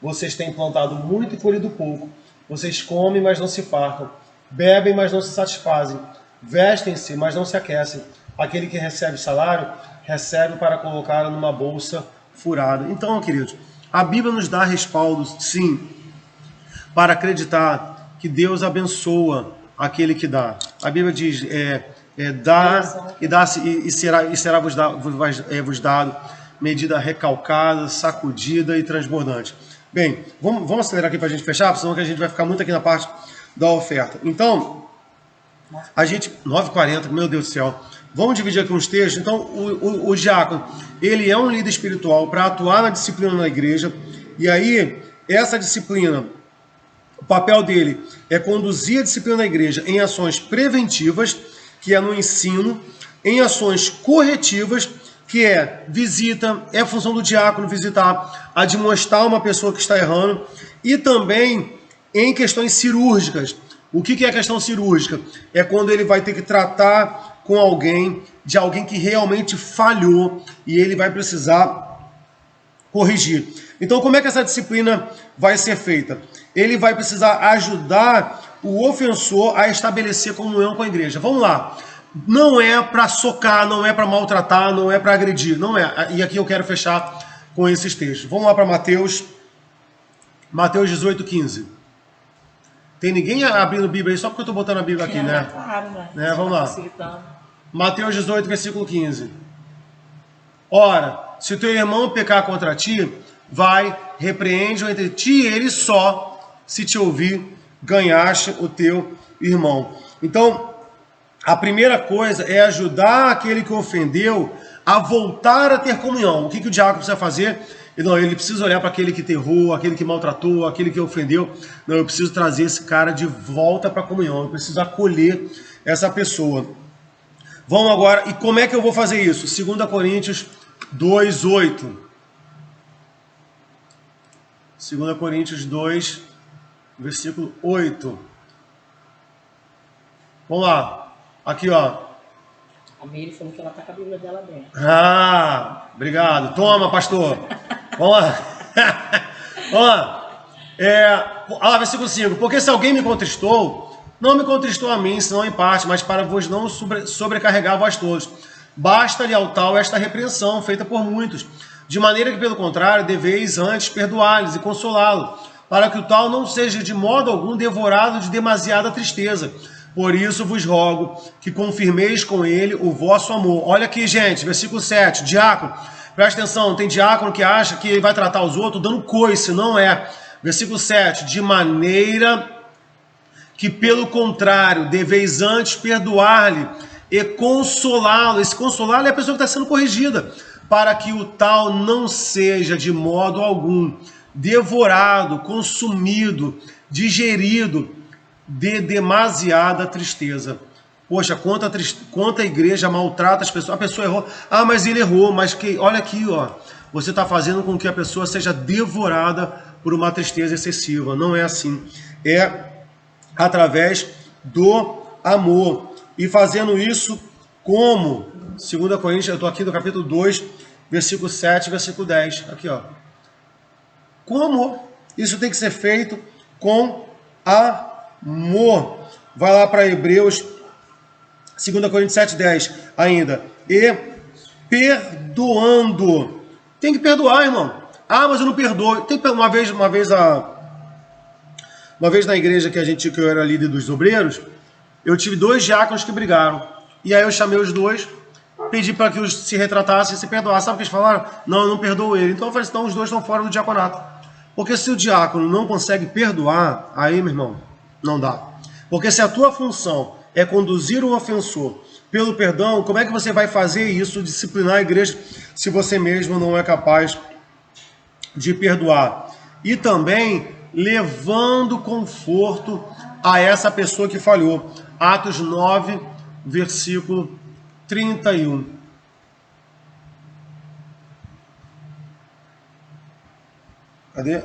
Vocês têm plantado muito e colhido pouco. Vocês comem, mas não se fartam. Bebem, mas não se satisfazem. Vestem-se, mas não se aquecem. Aquele que recebe salário, recebe para colocar numa bolsa furada. Então, queridos, a Bíblia nos dá respaldo, sim, para acreditar que Deus abençoa aquele que dá. A Bíblia diz, dá e será vos dado, medida recalcada, sacudida e transbordante. Bem, vamos acelerar aqui para a gente fechar, senão que a gente vai ficar muito aqui na parte da oferta. Então, a gente... 9h40, meu Deus do céu. Vamos dividir aqui uns textos. Então, o diácono, ele é um líder espiritual para atuar na disciplina na igreja. E aí, essa disciplina, o papel dele é conduzir a disciplina da igreja em ações preventivas, que é no ensino, em ações corretivas, que é visita, é a função do diácono visitar, admoestar uma pessoa que está errando, e também em questões cirúrgicas. O que é a questão cirúrgica? É quando ele vai ter que tratar com alguém que realmente falhou e ele vai precisar corrigir. Então, como é que essa disciplina vai ser feita? Ele vai precisar ajudar o ofensor a estabelecer comunhão com a igreja. Vamos lá. Não é para socar, não é para maltratar, não é para agredir. Não é. E aqui eu quero fechar com esses textos. Vamos lá para Mateus 18:15. Tem ninguém abrindo a Bíblia aí só porque eu estou botando a Bíblia aqui, né? Claro, né? Vamos lá. Mateus 18, versículo 15. Ora, se o teu irmão pecar contra ti, vai, repreende-o entre ti e ele só, se te ouvir, ganhaste o teu irmão. Então, a primeira coisa é ajudar aquele que ofendeu a voltar a ter comunhão. O que o diácono precisa fazer? Não, ele precisa olhar para aquele que terrou, aquele que maltratou, aquele que ofendeu. Não, eu preciso trazer esse cara de volta para a comunhão. Eu preciso acolher essa pessoa. Vamos agora, e como é que eu vou fazer isso? 2 Coríntios 2:8. 2 Coríntios 2, versículo 8. Vamos lá. Aqui, ó. A Meire falou que ela tá com a Bíblia dela dentro. Ah, obrigado. Toma, pastor. Vamos lá. Vamos lá. Olha lá, versículo 5. Porque se alguém me contristou, não me contristou a mim, senão em parte, mas para vos não sobrecarregar vós todos. Basta-lhe ao tal esta repreensão, feita por muitos. De maneira que, pelo contrário, deveis antes perdoá-los e consolá-lo, para que o tal não seja de modo algum devorado de demasiada tristeza. Por isso vos rogo que confirmeis com ele o vosso amor. Olha aqui, gente, versículo 7. Diácono, presta atenção, tem diácono que acha que ele vai tratar os outros dando coice, não é. Versículo 7. De maneira que, pelo contrário, deveis antes perdoar-lhe e consolá-lo. Esse consolá-lo é a pessoa que está sendo corrigida, para que o tal não seja de modo algum devorado, consumido, digerido de demasiada tristeza. Poxa, quanta a igreja maltrata as pessoas. A pessoa errou. Ah, mas ele errou. Mas olha aqui, ó. Você está fazendo com que a pessoa seja devorada por uma tristeza excessiva. Não é assim. É através do amor. E fazendo isso Como, 2 Coríntios, eu estou aqui no capítulo 2, versículo 7, versículo 10. Aqui, ó. Como isso tem que ser feito com amor. Vai lá para Hebreus, 2 Coríntios 7, 10 ainda. E perdoando. Tem que perdoar, irmão. Ah, mas eu não perdoo. Tem uma vez na igreja que eu era líder dos obreiros, eu tive 2 diáconos que brigaram. E aí eu chamei os 2, pedi para que os se retratassem e se perdoassem. Sabe o que eles falaram? Não, eu não perdoo ele. Então eu falei assim, então os 2 estão fora do diaconato. Porque se o diácono não consegue perdoar, aí, meu irmão, não dá. Porque se a tua função é conduzir o ofensor pelo perdão, como é que você vai fazer isso, disciplinar a igreja, se você mesmo não é capaz de perdoar? E também levando conforto a essa pessoa que falhou. Atos 9, versículo 31. Cadê?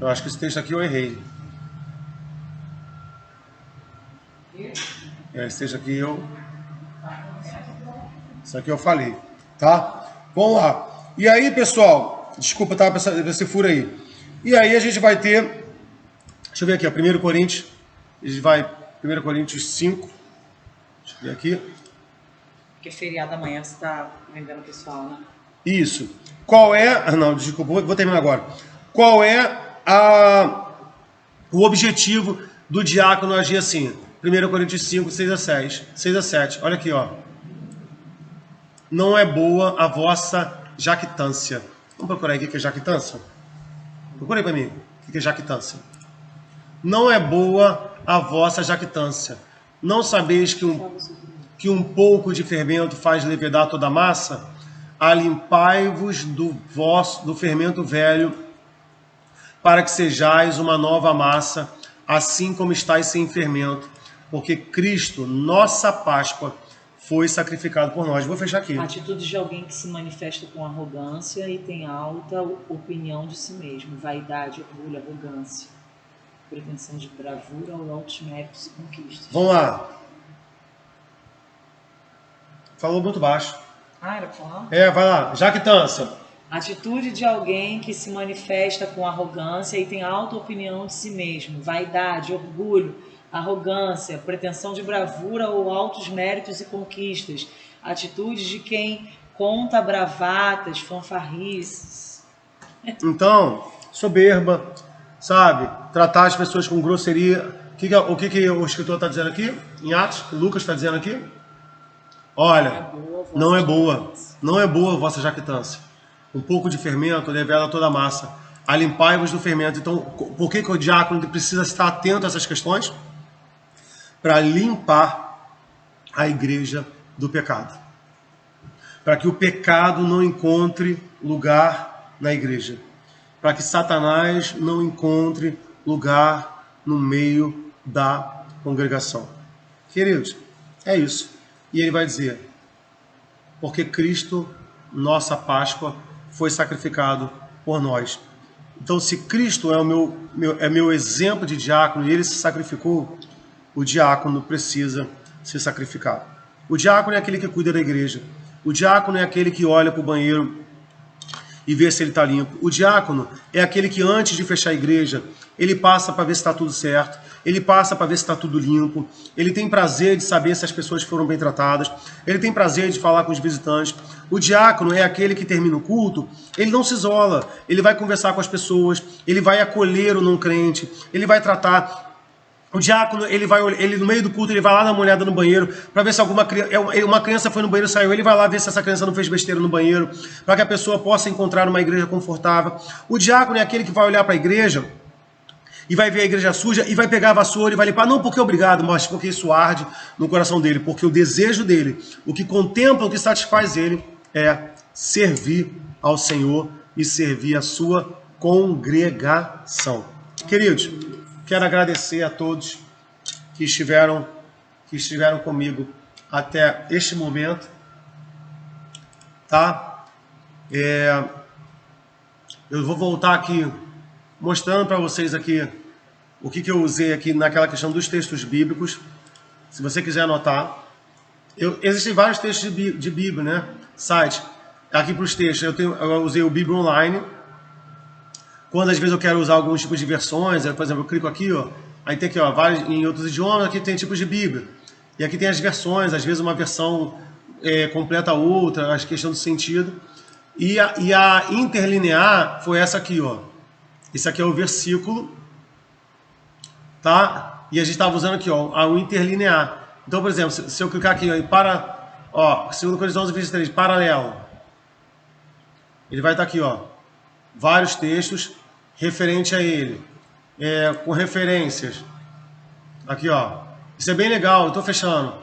Eu acho que esse texto aqui eu errei. Esse texto aqui isso aqui eu falei, tá? Vamos lá. E aí, pessoal, desculpa, tá, esse furo aí. E aí a gente vai ter, deixa eu ver aqui, ó, 1 Coríntios, a gente vai, 1 Coríntios 5, deixa eu ver aqui. Porque feriado amanhã você está vendendo o pessoal, né? Isso. Qual é, não, desculpa, vou terminar agora. Qual é o objetivo do diácono agir assim? 1 Coríntios 5, 6 a 7. Olha aqui, ó. Não é boa a vossa jactância. Vamos procurar aí o que é jactância? Procura aí para mim. O que é jactância? Não é boa a vossa jactância. Não sabeis que um pouco de fermento faz levedar toda a massa? Alimpai-vos do fermento velho, para que sejais uma nova massa, assim como estáis sem fermento, porque Cristo, nossa Páscoa, foi sacrificado por nós. Vou fechar aqui. A atitude de alguém que se manifesta com arrogância e tem alta opinião de si mesmo, vaidade, orgulho, arrogância, pretensão de bravura ou altos méritos e conquistas. Vamos lá. Falou muito baixo. Ah, era pra falar? Vai lá. Jactância. Atitude de alguém que se manifesta com arrogância e tem alta opinião de si mesmo, vaidade, orgulho, arrogância, pretensão de bravura ou altos méritos e conquistas. Atitude de quem conta bravatas, fanfarrices. Então, soberba, sabe? Tratar as pessoas com grosseria. O que o escritor está dizendo aqui? Em Atos, Lucas está dizendo aqui? Olha, não é boa a vossa jactância. Um pouco de fermento revela toda a massa. Alimpai-vos do fermento. Então, por que o diácono precisa estar atento a essas questões? Para limpar a igreja do pecado. Para que o pecado não encontre lugar na igreja. Para que Satanás não encontre lugar no meio da congregação. Queridos, é isso. E ele vai dizer, porque Cristo, nossa Páscoa, foi sacrificado por nós. Então, se Cristo é meu exemplo de diácono e ele se sacrificou, o diácono precisa se sacrificar. O diácono é aquele que cuida da igreja. O diácono é aquele que olha para o banheiro e vê se ele está limpo. O diácono é aquele que antes de fechar a igreja, ele passa para ver se está tudo certo, ele passa para ver se está tudo limpo, ele tem prazer de saber se as pessoas foram bem tratadas, ele tem prazer de falar com os visitantes. O diácono é aquele que termina o culto, ele não se isola, ele vai conversar com as pessoas, ele vai acolher o não crente, ele vai tratar. O diácono, ele no meio do culto, ele vai lá dar uma olhada no banheiro para ver se uma criança foi no banheiro e saiu. Ele vai lá ver se essa criança não fez besteira no banheiro, para que a pessoa possa encontrar uma igreja confortável. O diácono é aquele que vai olhar para a igreja e vai ver a igreja suja e vai pegar a vassoura e vai limpar. Não porque é obrigado, mas porque isso arde no coração dele. Porque o desejo dele, o que contempla, o que satisfaz ele é servir ao Senhor e servir a sua congregação. Queridos, quero agradecer a todos que estiveram comigo até este momento, tá? Eu vou voltar aqui mostrando para vocês aqui o que eu usei aqui naquela questão dos textos bíblicos. Se você quiser anotar, existem vários textos de Bíblia, né? Site. Aqui para os textos, eu usei o Bíblia Online. Quando às vezes eu quero usar alguns tipos de versões, por exemplo, eu clico aqui, ó, aí tem aqui, ó, vários em outros idiomas, aqui tem tipos de Bíblia. E aqui tem as versões, às vezes uma versão completa a outra, a questão do sentido. E a interlinear foi essa aqui, ó. Esse aqui é o versículo, tá? E a gente estava usando aqui, ó, o interlinear. Então, por exemplo, se eu clicar aqui, ó, ó, 2 Coríntios 11, 23, paralelo. Ele vai estar aqui, ó, vários textos referente a ele, com referências. Aqui, ó. Isso é bem legal, eu estou fechando.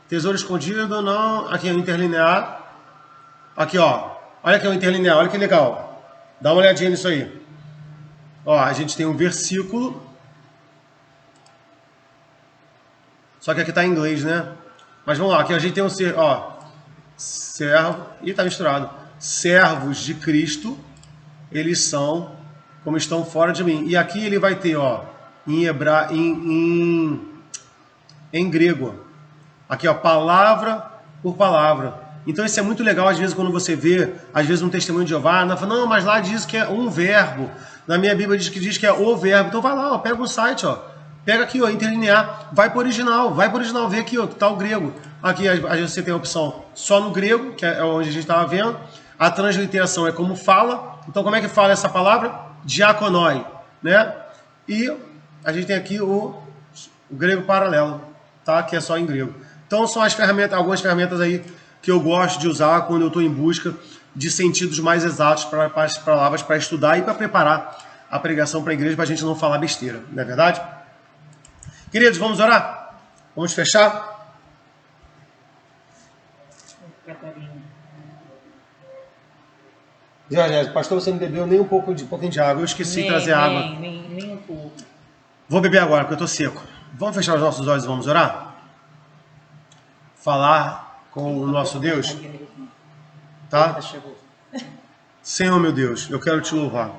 Tesouro escondido, não. Aqui é o interlinear. Aqui, ó. Olha aqui o interlinear, olha que legal. Dá uma olhadinha nisso aí. Ó, a gente tem um versículo. Só que aqui está em inglês, né? Mas vamos lá, aqui a gente tem um servo. Ih, tá misturado. Servos de Cristo, eles são como estão fora de mim. E aqui ele vai ter, ó, em grego. Aqui, ó, palavra por palavra. Então isso é muito legal, às vezes, quando você vê, às vezes, um testemunho de Jeová, não, mas lá diz que é um verbo. Na minha Bíblia diz que é o verbo. Então vai lá, ó, pega o site, ó. Pega aqui, ó, interlinear, vai para o original, vê aqui, ó, que tá o grego. Aqui você tem a opção só no grego, que é onde a gente estava vendo. A transliteração é como fala. Então como é que fala essa palavra? Diakonoi, né? E a gente tem aqui o grego paralelo, tá? Que é só em grego. Então são algumas ferramentas aí que eu gosto de usar quando eu estou em busca de sentidos mais exatos para as palavras, para estudar e para preparar a pregação para a igreja, para a gente não falar besteira, não é verdade? Queridos, vamos orar? Vamos fechar? Jorge, pastor, você não bebeu nem um pouquinho de água. Eu esqueci de trazer água. Nem um pouco. Vou beber agora, porque eu estou seco. Vamos fechar os nossos olhos e vamos orar? Falar com o nosso Deus? Tá? Senhor, meu Deus, eu quero te louvar.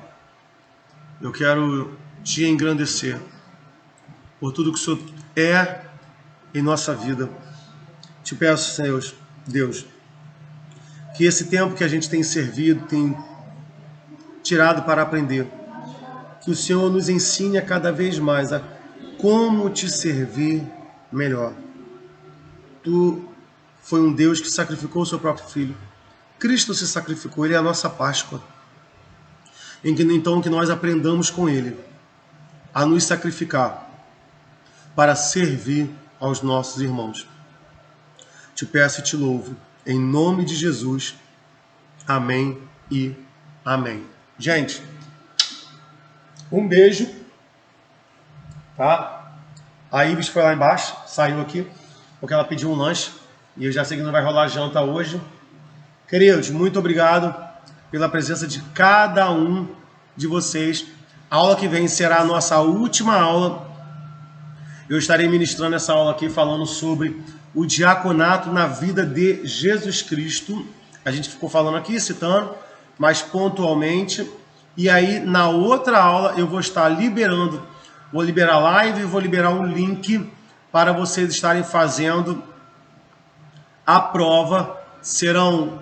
Eu quero te engrandecer por tudo que o Senhor é em nossa vida. Te peço, Senhor, Deus, que esse tempo que a gente tem servido, tem tirado para aprender, que o Senhor nos ensine a cada vez mais a como te servir melhor. Tu foi um Deus que sacrificou o seu próprio Filho. Cristo se sacrificou, Ele é a nossa Páscoa. Então que nós aprendamos com Ele a nos sacrificar para servir aos nossos irmãos. Te peço e te louvo, em nome de Jesus. Amém e amém. Gente, um beijo, tá? A Ibis foi lá embaixo, saiu aqui, porque ela pediu um lanche, e eu já sei que não vai rolar janta hoje. Queridos, muito obrigado pela presença de cada um de vocês. A aula que vem será a nossa última aula. Eu estarei ministrando essa aula aqui falando sobre o diaconato na vida de Jesus Cristo. A gente ficou falando aqui, citando, mas pontualmente. E aí, na outra aula, eu vou estar vou liberar live e vou liberar um link para vocês estarem fazendo a prova. Serão,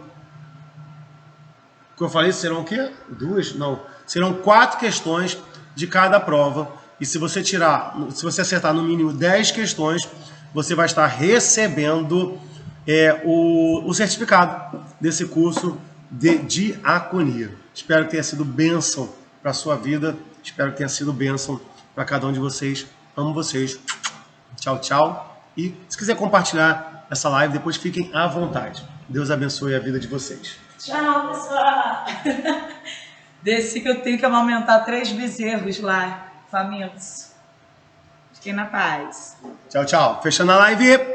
o que eu falei, serão o quê? 2? Não. Serão 4 questões de cada prova. E se você acertar no mínimo 10 questões, você vai estar recebendo o certificado desse curso de diaconia. Espero que tenha sido bênção para a sua vida. Espero que tenha sido bênção para cada um de vocês. Amo vocês. Tchau, tchau. E se quiser compartilhar essa live, depois fiquem à vontade. Deus abençoe a vida de vocês. Tchau, pessoal. Desci que eu tenho que amamentar 3 bezerros lá, famintos. Fiquem na paz. Tchau, tchau. Fechando a live.